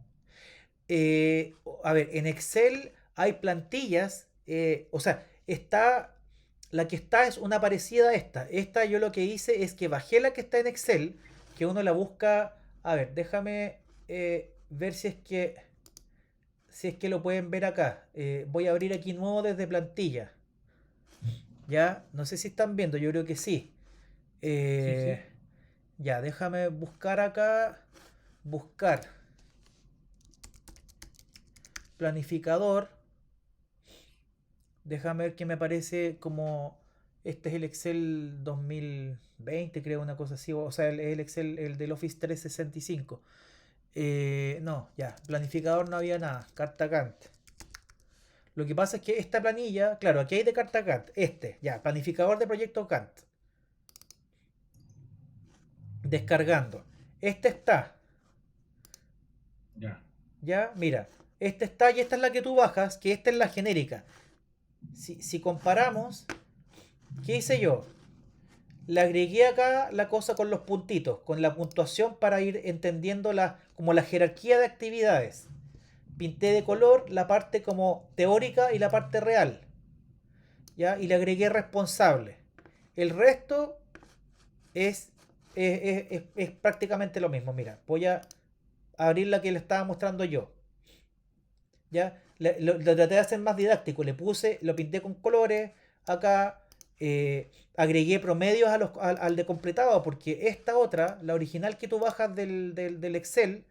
A ver, en Excel hay plantillas, o sea, la que está es una parecida a esta. Esta yo lo que hice es que bajé la que está en Excel, que uno la busca. A ver, déjame ver si es que lo pueden ver acá. Voy a abrir aquí nuevo desde plantilla. Ya, no sé si están viendo, yo creo que sí. Sí, Eh, sí. ya, déjame buscar acá. Buscar planificador. Déjame ver qué me parece como... Este es el Excel 2020, creo, una cosa así. O sea, el Excel, el del Office 365. No, ya, planificador no había nada. Carta Gantt. Lo que pasa es que esta planilla, claro, aquí hay de carta Gantt. Ya, planificador de proyecto Gantt. Descargando. Este está. Ya. Ya, mira. Este está y esta es la que tú bajas, que esta es la genérica. Si comparamos, ¿qué hice yo? Le agregué acá la cosa con los puntitos, con la puntuación para ir entendiendo como la jerarquía de actividades. Pinté de color la parte como teórica y la parte real. ¿Ya? Y le agregué responsable. El resto es prácticamente lo mismo. Mira, voy a abrir la que le estaba mostrando yo. ¿Ya? Lo traté de hacer más didáctico. Le puse, lo pinté con colores. Acá agregué promedios al de completado. Porque esta otra, la original que tú bajas del Excel,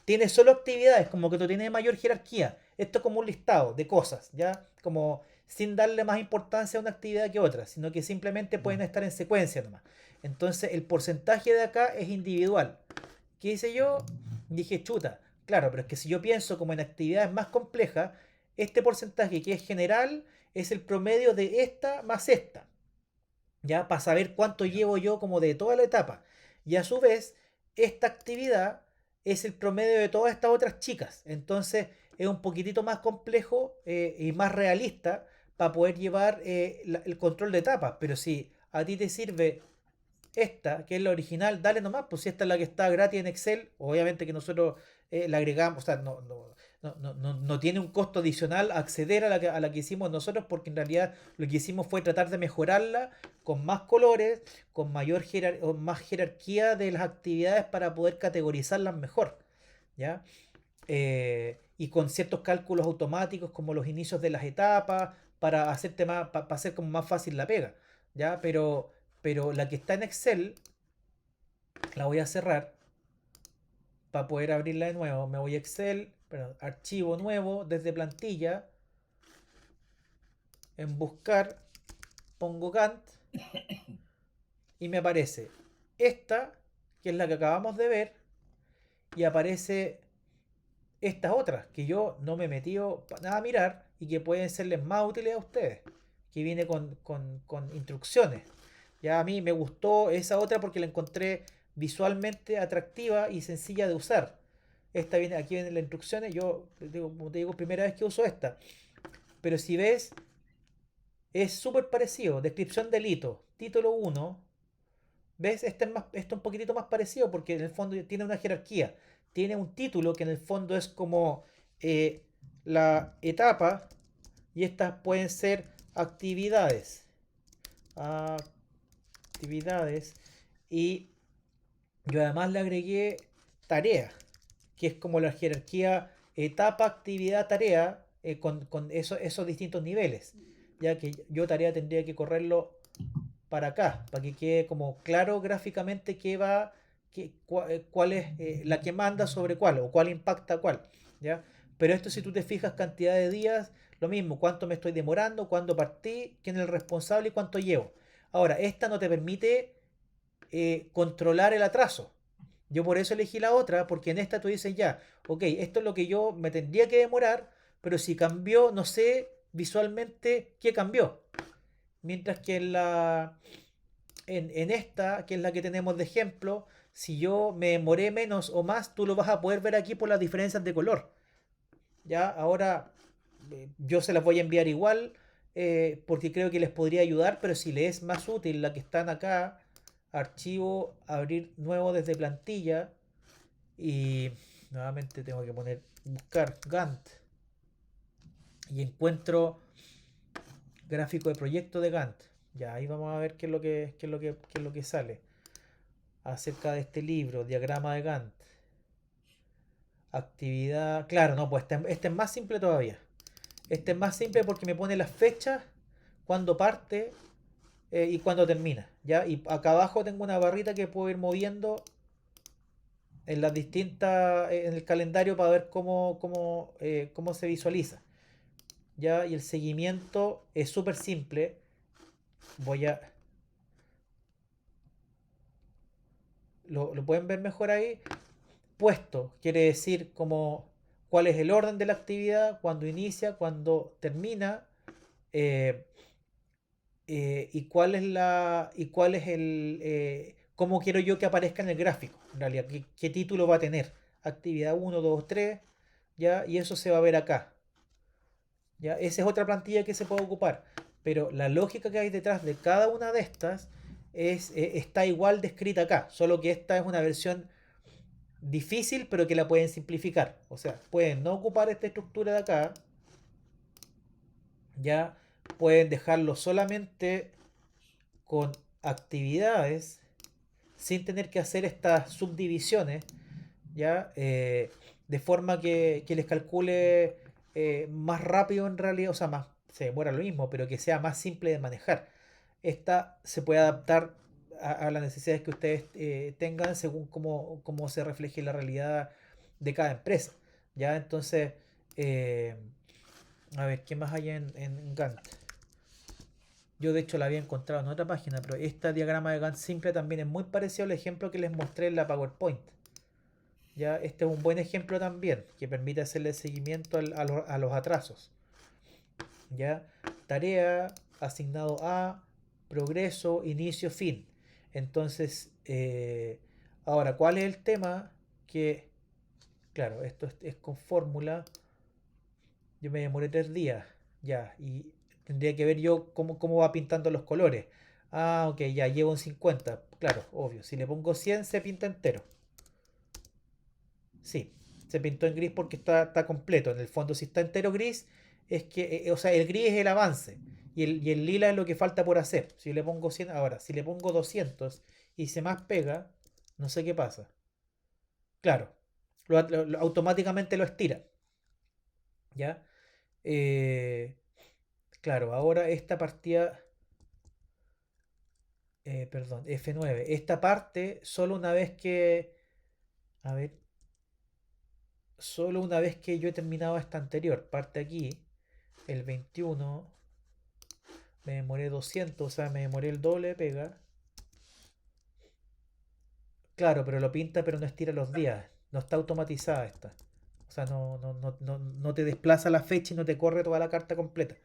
tiene solo actividades. Como que tú tienes mayor jerarquía. Esto es como un listado de cosas. ¿Ya? Como sin darle más importancia a una actividad que otra. Sino que simplemente pueden Ya. estar en secuencia nomás. Entonces el porcentaje de acá es individual. ¿Qué hice yo? Dije, chuta, claro, pero es que si yo pienso como en actividades más complejas, este porcentaje que es general es el promedio de esta más esta, ¿ya? Para saber cuánto Ya. llevo yo como de toda la etapa. Y a su vez, esta actividad es el promedio de todas estas otras chicas. Entonces es un poquitito más complejo y más realista para poder llevar el control de etapas. Pero si a ti te sirve esta, que es la original, dale nomás, pues si esta es la que está gratis en Excel, obviamente que nosotros la agregamos, o sea, no tiene un costo adicional acceder a la que hicimos nosotros, porque en realidad lo que hicimos fue tratar de mejorarla con más colores, con o más jerarquía de las actividades para poder categorizarlas mejor, ¿ya? Y con ciertos cálculos automáticos como los inicios de las etapas para hacerte más, para hacer como más fácil la pega, ¿ya? Pero la que está en Excel La voy a cerrar para poder abrirla de nuevo. Me voy a Excel, perdón, archivo nuevo desde plantilla, en buscar, pongo Gantt y me aparece esta, que es la que acabamos de ver, y aparece estas otras que yo no me he metido para nada a mirar y que pueden serles más útiles a ustedes, que viene con instrucciones. Ya a mí me gustó esa otra porque la encontré visualmente atractiva y sencilla de usar. Esta viene, aquí vienen las instrucciones. Yo, como te digo, primera vez que uso esta. Pero si ves, es súper parecido. Descripción del hito. Título uno. ¿Ves? Este es un poquitito más parecido porque en el fondo tiene una jerarquía. Tiene un título que en el fondo es como eh, la etapa y estas pueden ser actividades. Actividades. Y yo además le agregué tarea, que es como la jerarquía etapa, actividad, tarea, con esos distintos niveles. Ya que yo tarea tendría que correrlo para acá, para que quede como claro gráficamente qué va, cuál es la que manda sobre cuál o cuál impacta cuál. ¿Ya? Pero esto si tú te fijas cantidad de días, lo mismo, cuánto me estoy demorando, cuándo partí, quién es el responsable y cuánto llevo. Ahora, esta no te permite controlar el atraso. Yo por eso elegí la otra, porque en esta tú dices ya, ok, esto es lo que yo me tendría que demorar, pero si cambió, no sé visualmente qué cambió. Mientras que en esta, que es la que tenemos de ejemplo, si yo me demoré menos o más, tú lo vas a poder ver aquí por las diferencias de color. Ya, ahora yo se las voy a enviar igual porque creo que les podría ayudar, pero si les es más útil la que están acá, archivo, abrir nuevo desde plantilla y nuevamente tengo que poner buscar Gantt y encuentro gráfico de proyecto de Gantt. Ya, ahí vamos a ver qué es lo que sale acerca de este libro, diagrama de Gantt. Actividad, claro, no, pues este es más simple todavía. Este es más simple porque me pone las fechas, cuando parte y cuando termina. ¿Ya? Y acá abajo tengo una barrita que puedo ir moviendo en las distintas, en el calendario para ver cómo se visualiza. ¿Ya? Y el seguimiento es súper simple. Voy a... ¿Lo pueden ver mejor ahí? Puesto quiere decir como cuál es el orden de la actividad, cuándo inicia, cuándo termina, eh, y cuál es cómo quiero yo que aparezca en el gráfico, en realidad, qué título va a tener, actividad uno 2 3 ya, y eso se va a ver acá, ya, esa es otra plantilla que se puede ocupar, pero la lógica que hay detrás de cada una de estas está igual descrita acá, solo que esta es una versión difícil, pero que la pueden simplificar, o sea, pueden no ocupar esta estructura de acá, ya, pueden dejarlo solamente con actividades sin tener que hacer estas subdivisiones, ¿ya? De forma que les calcule más rápido en realidad, o sea, más, se demora lo mismo, pero que sea más simple de manejar. Esta se puede adaptar a las necesidades que ustedes tengan según cómo se refleje la realidad de cada empresa, ¿ya? Entonces, eh, a ver, ¿qué más hay en Gantt? Yo de hecho la había encontrado en otra página, pero este diagrama de Gantt simple también es muy parecido al ejemplo que les mostré en la PowerPoint. Ya, este es un buen ejemplo también, que permite hacerle seguimiento a los atrasos. Ya, tarea, asignado a, progreso, inicio, fin. Entonces, ahora, ¿cuál es el tema? Que, claro, esto es con fórmula. Yo me demoré 3 días, ya, y tendría que ver yo cómo va pintando los colores. Ah, ok, ya llevo un 50, claro, obvio. Si le pongo 100 se pinta entero. Sí, se pintó en gris porque está completo. En el fondo, si está entero gris, es que, o sea, el gris es el avance y el lila es lo que falta por hacer. Si yo le pongo 100, ahora, si le pongo 200 y se más pega, no sé qué pasa. Claro, automáticamente lo estira, ¿ya? Eh, claro, ahora esta partida Perdón, F9. Esta parte, solo una vez que, a ver, solo una vez que yo he terminado esta anterior, parte aquí, el 21, me demoré 200, o sea, me demoré el doble de pega. Claro, pero lo pinta, pero no estira los días. No está automatizada esta. O sea, no te desplaza la fecha y no te corre toda la carta completa.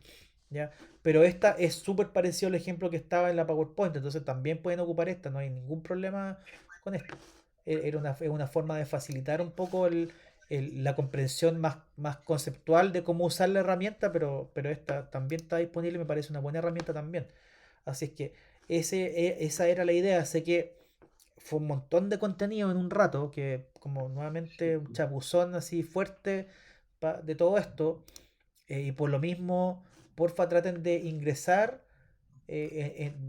¿Ya? Pero esta es súper parecido al ejemplo que estaba en la PowerPoint, entonces también pueden ocupar esta, no hay ningún problema con esto. Es una forma de facilitar un poco la comprensión más conceptual de cómo usar la herramienta, pero esta también está disponible y me parece una buena herramienta también. Así es que esa era la idea. Sé que fue un montón de contenido en un rato, que como nuevamente un chapuzón así fuerte de todo esto, y por lo mismo, porfa, traten de ingresar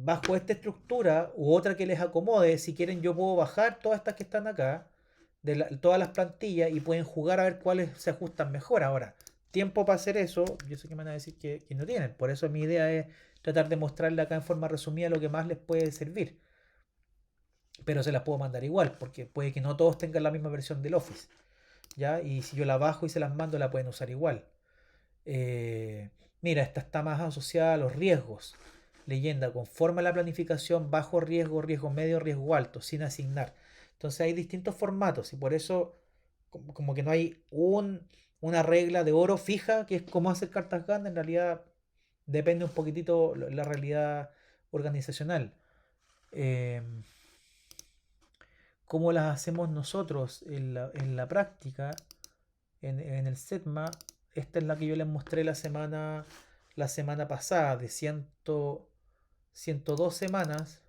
bajo esta estructura u otra que les acomode. Si quieren, yo puedo bajar todas estas que están acá, todas las plantillas, y pueden jugar a ver cuáles se ajustan mejor. Ahora, tiempo para hacer eso, yo sé que me van a decir que no tienen. Por eso mi idea es tratar de mostrarle acá en forma resumida lo que más les puede servir. Pero se las puedo mandar igual, porque puede que no todos tengan la misma versión del Office. ¿Ya? Y si yo la bajo y se las mando, la pueden usar igual. Eh, Mira, esta está más asociada a los riesgos. Leyenda, conforme a la planificación, bajo riesgo, riesgo medio, riesgo alto, sin asignar. Entonces hay distintos formatos y por eso como que no hay una regla de oro fija que es cómo hacer cartas grandes. En realidad depende un poquitito la realidad organizacional. Eh, ¿Cómo las hacemos nosotros en la práctica? En el SETMA, esta es la que yo les mostré la semana pasada, de 102 semanas,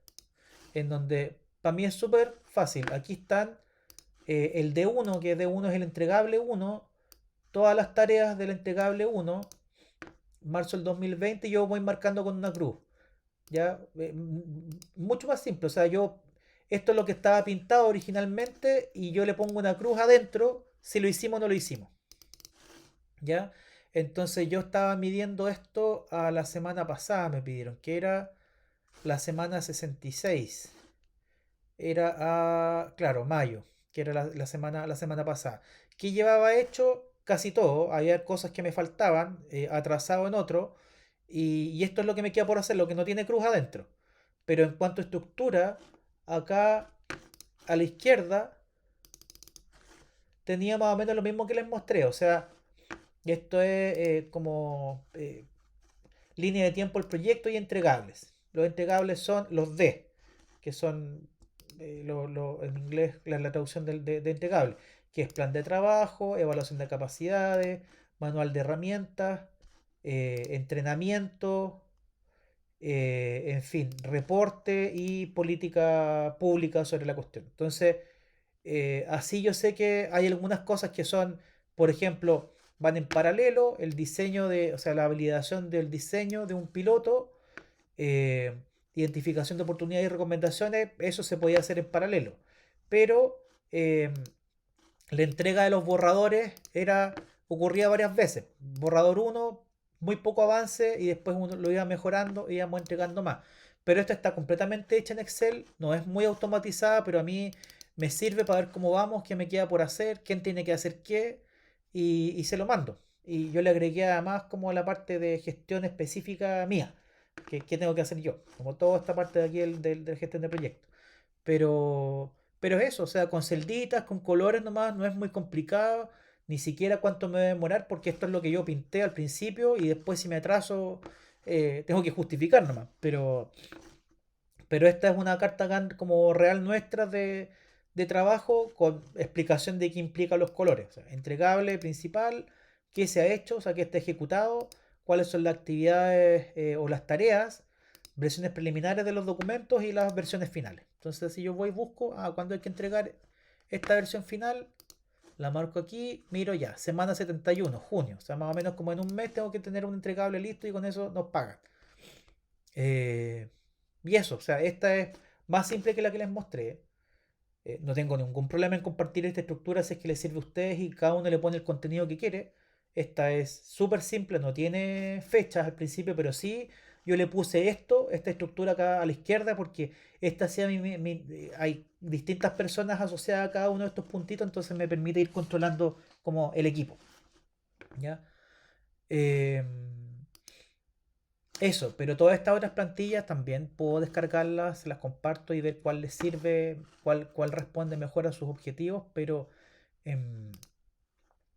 en donde para mí es súper fácil. Aquí están el D1, que D1 es el entregable 1, todas las tareas del entregable 1, marzo del 2020, yo voy marcando con una cruz. ¿Ya? Mucho más simple, o sea, esto es lo que estaba pintado originalmente y yo le pongo una cruz adentro si lo hicimos o no lo hicimos. ¿Ya? Entonces yo estaba midiendo esto a la semana pasada, me pidieron, que era la semana 66. Era claro, mayo, que era la semana pasada. ¿Qué llevaba hecho? Casi todo. Había cosas que me faltaban, atrasado en otro. Y esto es lo que me queda por hacer, lo que no tiene cruz adentro. Pero en cuanto a estructura, acá a la izquierda tenía más o menos lo mismo que les mostré. O sea, esto es como línea de tiempo del proyecto y entregables. Los entregables son los D, que son en inglés la traducción de entregable, que es plan de trabajo, evaluación de capacidades, manual de herramientas, entrenamiento, en fin, reporte y política pública sobre la cuestión. Entonces, así yo sé que hay algunas cosas que son, por ejemplo, van en paralelo, el diseño o sea, la validación del diseño de un piloto, eh, identificación de oportunidades y recomendaciones, eso se podía hacer en paralelo. Pero eh, la entrega de los borradores ocurría varias veces. Borrador uno muy poco avance y después uno lo iba mejorando y íbamos entregando más. Pero esta está completamente hecha en Excel, no es muy automatizada, pero a mí me sirve para ver cómo vamos, qué me queda por hacer, quién tiene que hacer qué, y se lo mando. Y yo le agregué además como la parte de gestión específica mía, que tengo que hacer yo, como toda esta parte de aquí del gestión de proyecto. Pero es eso, o sea, con celditas, con colores nomás, no es muy complicado, ni siquiera cuánto me va a demorar, porque esto es lo que yo pinté al principio y después si me atraso tengo que justificar nomás. Pero esta es una carta como real nuestra de trabajo con explicación de qué implica los colores. O sea, entregable principal, qué se ha hecho, o sea, qué está ejecutado, cuáles son las actividades o las tareas, versiones preliminares de los documentos y las versiones finales. Entonces, si yo voy y busco, cuando hay que entregar esta versión final, la marco aquí, miro ya, semana 71, junio. O sea, más o menos como en un mes tengo que tener un entregable listo y con eso nos pagan. Eh, y eso, o sea, esta es más simple que la que les mostré. No tengo ningún problema en compartir esta estructura si es que les sirve a ustedes y cada uno le pone el contenido que quiere. Esta es súper simple, no tiene fechas al principio, pero sí yo le puse esta estructura acá a la izquierda, porque esta sea hay distintas personas asociadas a cada uno de estos puntitos, entonces me permite ir controlando como el equipo. ¿Ya? Eh, Eso, pero todas estas otras plantillas también puedo descargarlas, las comparto y ver cuál les sirve, cuál responde mejor a sus objetivos, pero em,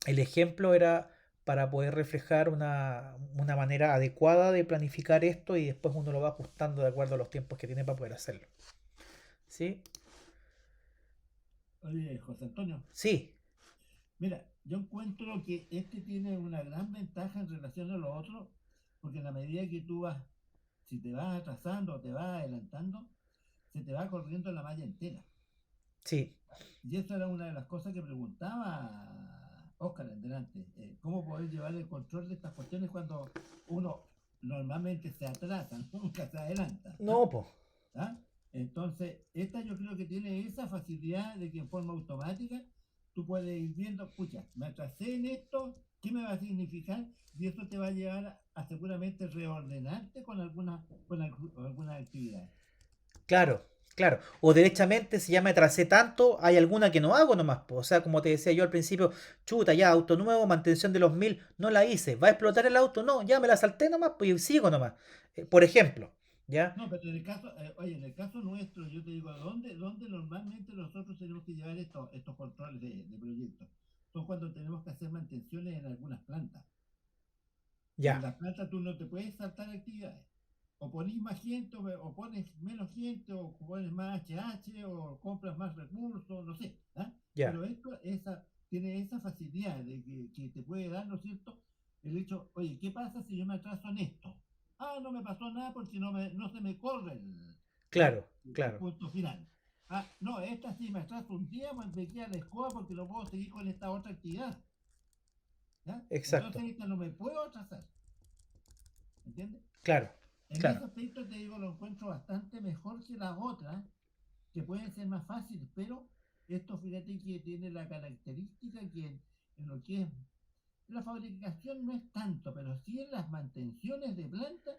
el ejemplo era para poder reflejar una manera adecuada de planificar esto y después uno lo va ajustando de acuerdo a los tiempos que tiene para poder hacerlo. ¿Sí? Oye, José Antonio, Sí, mira, yo encuentro que este tiene una gran ventaja en relación a los otros, porque en la medida que tú vas, si te vas atrasando o te vas adelantando, se te va corriendo la malla entera. sí, Y esa era una de las cosas que preguntaba Oscar en delante, cómo poder llevar el control de estas cuestiones cuando uno normalmente se atrasa, nunca se adelanta. no, pues, ¿Ah? Entonces, esta yo creo que tiene esa facilidad de que en forma automática tú puedes ir viendo, pucha, me atrasé en esto, ¿qué me va a significar? Y eso te va a llevar a seguramente reordenarte con alguna actividad. claro, claro. O derechamente, si ya me atrasé tanto, hay alguna que no hago nomás, po. O sea, como te decía yo al principio, chuta, ya, auto nuevo, mantención de los 1000, no la hice. ¿Va a explotar el auto? No, ya me la salté nomás, pues y sigo nomás. Por ejemplo, ¿ya? No, pero en el caso, oye, en el caso nuestro, yo te digo, ¿dónde normalmente nosotros tenemos que llevar estos controles de proyectos? Son cuando tenemos que hacer mantenciones en algunas plantas. Y en Ya, las plantas tú no te puedes saltar actividades. O pones más gente, o pones menos gente, o pones más HH, o compras más recursos, no sé. ¿Ah? ya, Pero tiene esa facilidad de que te puede dar, ¿no es cierto? El hecho, oye, ¿qué pasa si yo me atraso en esto? Ah, no me pasó nada porque no se me corre ¿ah? claro, el claro, punto final. Ah, no, esta sí me atraso un día, pues me queda la escoba porque no puedo seguir con esta otra actividad. ¿Ya? exacto, Entonces esta no me puedo atrasar. ¿Entiendes? claro, En ese claro. aspecto te digo, lo encuentro bastante mejor que las otras, que pueden ser más fáciles, pero esto fíjate que tiene la característica que en lo que es la fabricación no es tanto, pero sí en las mantenciones de planta,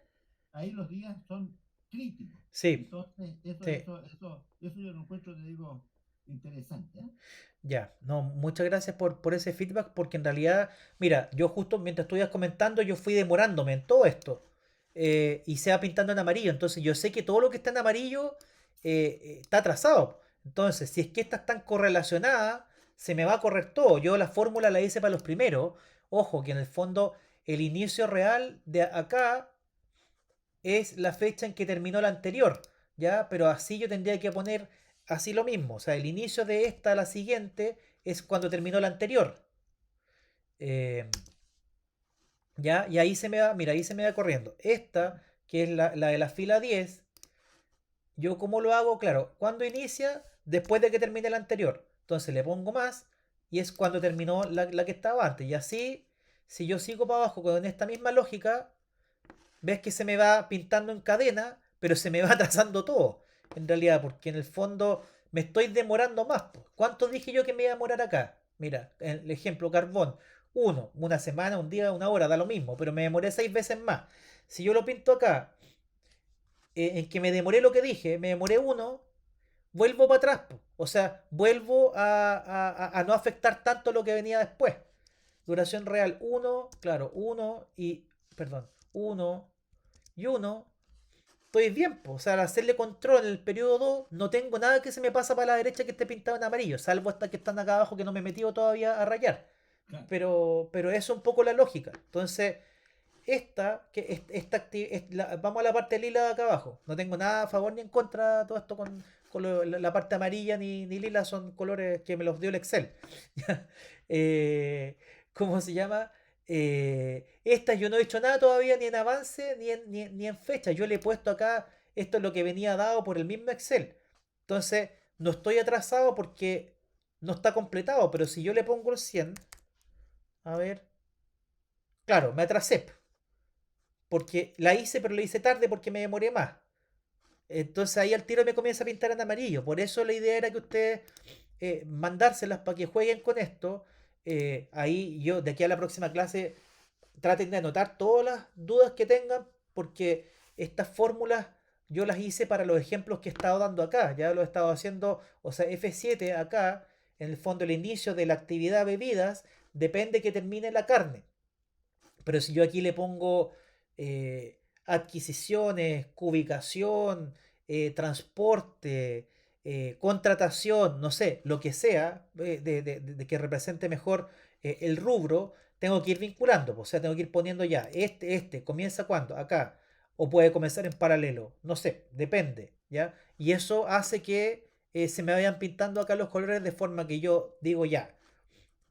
ahí los días son críticos. Sí, Entonces, sí. eso yo lo encuentro, te digo, interesante. ¿Eh? Ya, no, muchas gracias por ese feedback, porque en realidad, mira, yo justo mientras estuvieras comentando, yo fui demorándome en todo esto, y se va pintando en amarillo, entonces yo sé que todo lo que está en amarillo está atrasado. Entonces, si es que esta están correlacionadas, se me va a correr todo. Yo la fórmula la hice para los primeros. Ojo, que en el fondo el inicio real de acá es la fecha en que terminó la anterior, ¿ya? Pero así yo tendría que poner así lo mismo, o sea, el inicio de esta a la siguiente es cuando terminó la anterior, eh, ¿ya? Y ahí se me va, mira, ahí se me va corriendo. Esta, que es la de la fila 10, yo cómo lo hago, claro, cuando inicia, después de que termine la anterior. Entonces le pongo más y es cuando terminó la que estaba antes. Y así, si yo sigo para abajo con esta misma lógica, ves que se me va pintando en cadena, pero se me va atrasando todo, en realidad, porque en el fondo me estoy demorando más. Po. ¿Cuánto dije yo que me iba a demorar acá? Mira, el ejemplo, carbón. Uno, una semana, un día, una hora, da lo mismo, pero me demoré 6 veces más. Si yo lo pinto acá, en que me demoré lo que dije, me demoré uno, vuelvo para atrás. Po. O sea, vuelvo a no afectar tanto lo que venía después. Duración real uno, claro, uno y, perdón, uno y uno, estoy bien, po. O sea, al hacerle control en el periodo 2 no tengo nada que se me pasa para la derecha que esté pintado en amarillo, salvo estas que están acá abajo que no me he metido todavía a rayar. Claro. Pero eso es un poco la lógica. Entonces, vamos a la parte lila de acá abajo. No tengo nada a favor ni en contra de todo esto con la parte amarilla ni lila, son colores que me los dio el Excel. eh, ¿Cómo se llama? Esta yo no he hecho nada todavía, ni en avance, ni en fecha. Yo le he puesto acá, esto es lo que venía dado por el mismo Excel. Entonces, no estoy atrasado porque no está completado, pero si yo le pongo el 100, a ver, claro, me atrasé porque la hice, pero la hice tarde porque me demoré más. Entonces ahí al tiro me comienza a pintar en amarillo. Por eso la idea era que ustedes mandárselas para que jueguen con esto. Ahí yo, de aquí a la próxima clase, traten de anotar todas las dudas que tengan, porque estas fórmulas yo las hice para los ejemplos que he estado dando acá, ya lo he estado haciendo, o sea, F7 acá, en el fondo el inicio de la actividad bebidas, depende que termine la carne. Pero si yo aquí le pongo adquisiciones, cubicación, transporte, contratación, no sé, lo que sea, de que represente mejor el rubro, tengo que ir vinculando, o sea, tengo que ir poniendo ya, comienza cuando, acá, o puede comenzar en paralelo, no sé, depende, ¿ya? Y eso hace que se me vayan pintando acá los colores de forma que yo digo ya,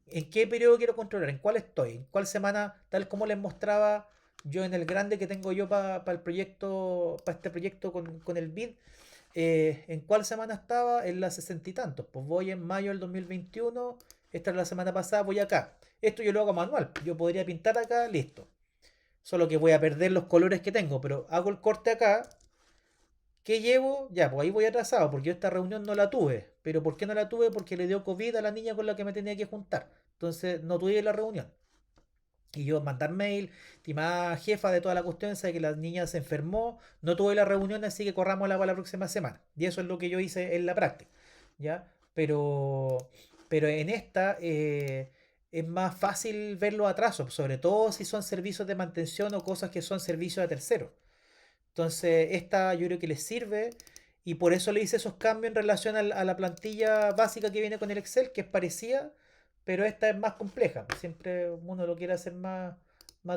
¿en qué periodo quiero controlar? ¿En cuál estoy? ¿En cuál semana? Tal como les mostraba yo en el grande que tengo yo para el proyecto, para este proyecto con el BID. ¿En cuál semana estaba? En la 60 y tantos. Pues voy en mayo del 2021. Esta es la semana pasada, voy acá. Esto yo lo hago manual. Yo podría pintar acá, listo. Solo que voy a perder los colores que tengo. Pero hago el corte acá. ¿Qué llevo? Ya, pues ahí voy atrasado, porque yo esta reunión no la tuve. ¿Pero por qué no la tuve? Porque le dio COVID a la niña con la que me tenía que juntar. Entonces no tuve la reunión. Y yo mandar mail, estimada jefa de toda la cuestión, sabe que la niña se enfermó, no tuve la reunión, así que corrámosla para la próxima semana. Y eso es lo que yo hice en la práctica. ¿Ya? Pero en esta es más fácil ver los atrasos, sobre todo si son servicios de mantención o cosas que son servicios de terceros. Entonces, esta yo creo que les sirve y por eso le hice esos cambios en relación a la plantilla básica que viene con el Excel, que es parecida, pero esta es más compleja. Siempre uno lo quiere hacer más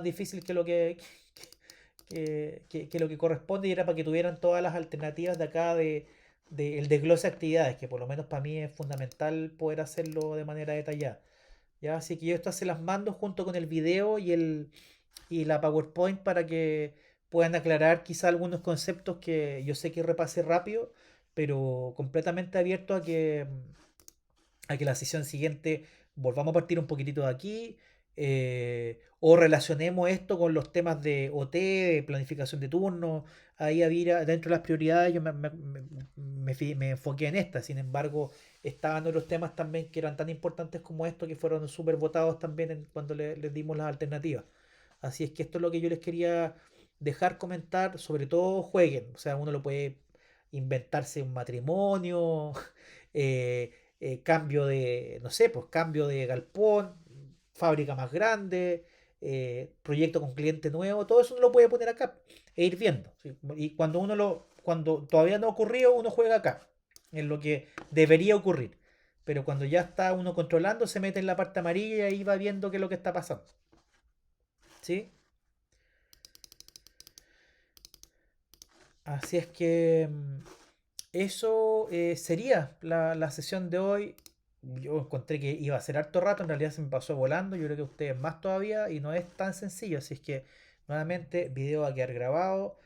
difícil que lo que lo que corresponde y era para que tuvieran todas las alternativas de acá de el desglose de actividades, que por lo menos para mí es fundamental poder hacerlo de manera detallada. ¿Ya? Así que yo estas se las mando junto con el video y la PowerPoint para que puedan aclarar quizá algunos conceptos que yo sé que repase rápido, pero completamente abierto a que la sesión siguiente volvamos a partir un poquitito de aquí, o relacionemos esto con los temas de OT, de planificación de turnos. Ahí había, dentro de las prioridades, yo me enfoqué en esta. Sin embargo, estaban otros temas también que eran tan importantes como esto, que fueron súper votados también cuando les dimos las alternativas. Así es que esto es lo que yo les quería dejar comentar. Sobre todo jueguen, o sea, uno lo puede inventarse un matrimonio, cambio de, no sé, pues cambio de galpón, fábrica más grande, proyecto con cliente nuevo, todo eso uno lo puede poner acá e ir viendo. ¿Sí? Y cuando todavía no ha ocurrido, uno juega acá, en lo que debería ocurrir. Pero cuando ya está uno controlando, se mete en la parte amarilla y ahí va viendo qué es lo que está pasando. ¿Sí? Así es que eso sería la sesión de hoy. Yo encontré que iba a ser harto rato, en realidad se me pasó volando, yo creo que ustedes más todavía y no es tan sencillo, así es que nuevamente video va a quedar grabado.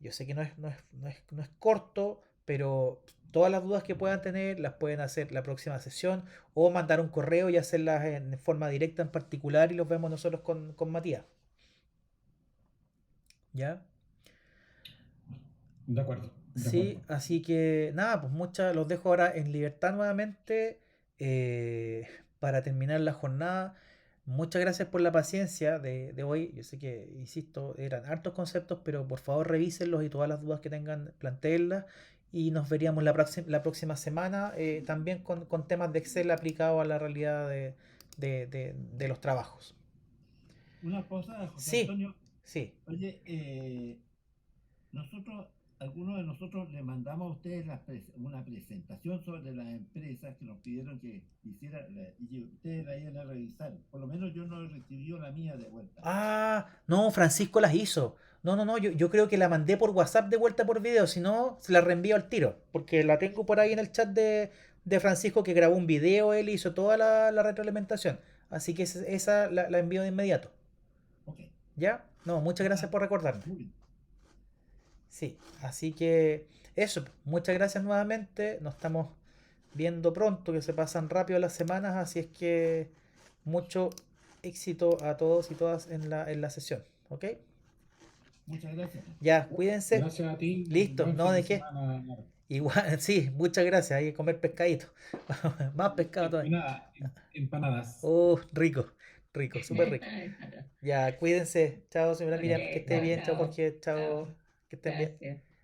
Yo sé que no es corto, pero todas las dudas que puedan tener las pueden hacer la próxima sesión o mandar un correo y hacerlas en forma directa en particular y los vemos nosotros con Matías. ¿Ya? De acuerdo, de Sí, acuerdo. así que nada, pues los dejo ahora en libertad nuevamente eh, para terminar la jornada. Muchas gracias por la paciencia de hoy. Yo sé que, insisto, eran hartos conceptos, pero por favor revísenlos y todas las dudas que tengan, plantéenlas. Y nos veríamos la próxima semana también con temas de Excel aplicados a la realidad de los trabajos. Una cosa, José Sí, Antonio, sí. oye, nosotros, algunos de nosotros le mandamos a ustedes una presentación sobre las empresas que nos pidieron que hiciera y que ustedes la iban a revisar. Por lo menos yo no he recibido la mía de vuelta. Ah, no, Francisco las hizo. No, yo creo que la mandé por WhatsApp de vuelta por video, si no, se la reenvío al tiro, porque la tengo por ahí en el chat de Francisco que grabó un video, él hizo toda la retroalimentación. Así que esa la envío de inmediato. Ok, ¿Ya? No, muchas gracias está por recordarme. muy bien. Sí, así que eso, muchas gracias nuevamente. Nos estamos viendo pronto, que se pasan rápido las semanas, así es que mucho éxito a todos y todas en la sesión, ¿ok? Muchas gracias. Ya, cuídense. Gracias a ti, Listo, buen no fin de de qué. semana, Marco. Igual, sí, muchas gracias. Hay que comer pescadito. Más pescado todavía. Nada, empanadas. Rico, rico, súper rico. Ya, cuídense. Chao, señora Miriam, que esté Chao, bien. Chao, chao. Jorge. Chao. Chao. Que estén bien. Gracias.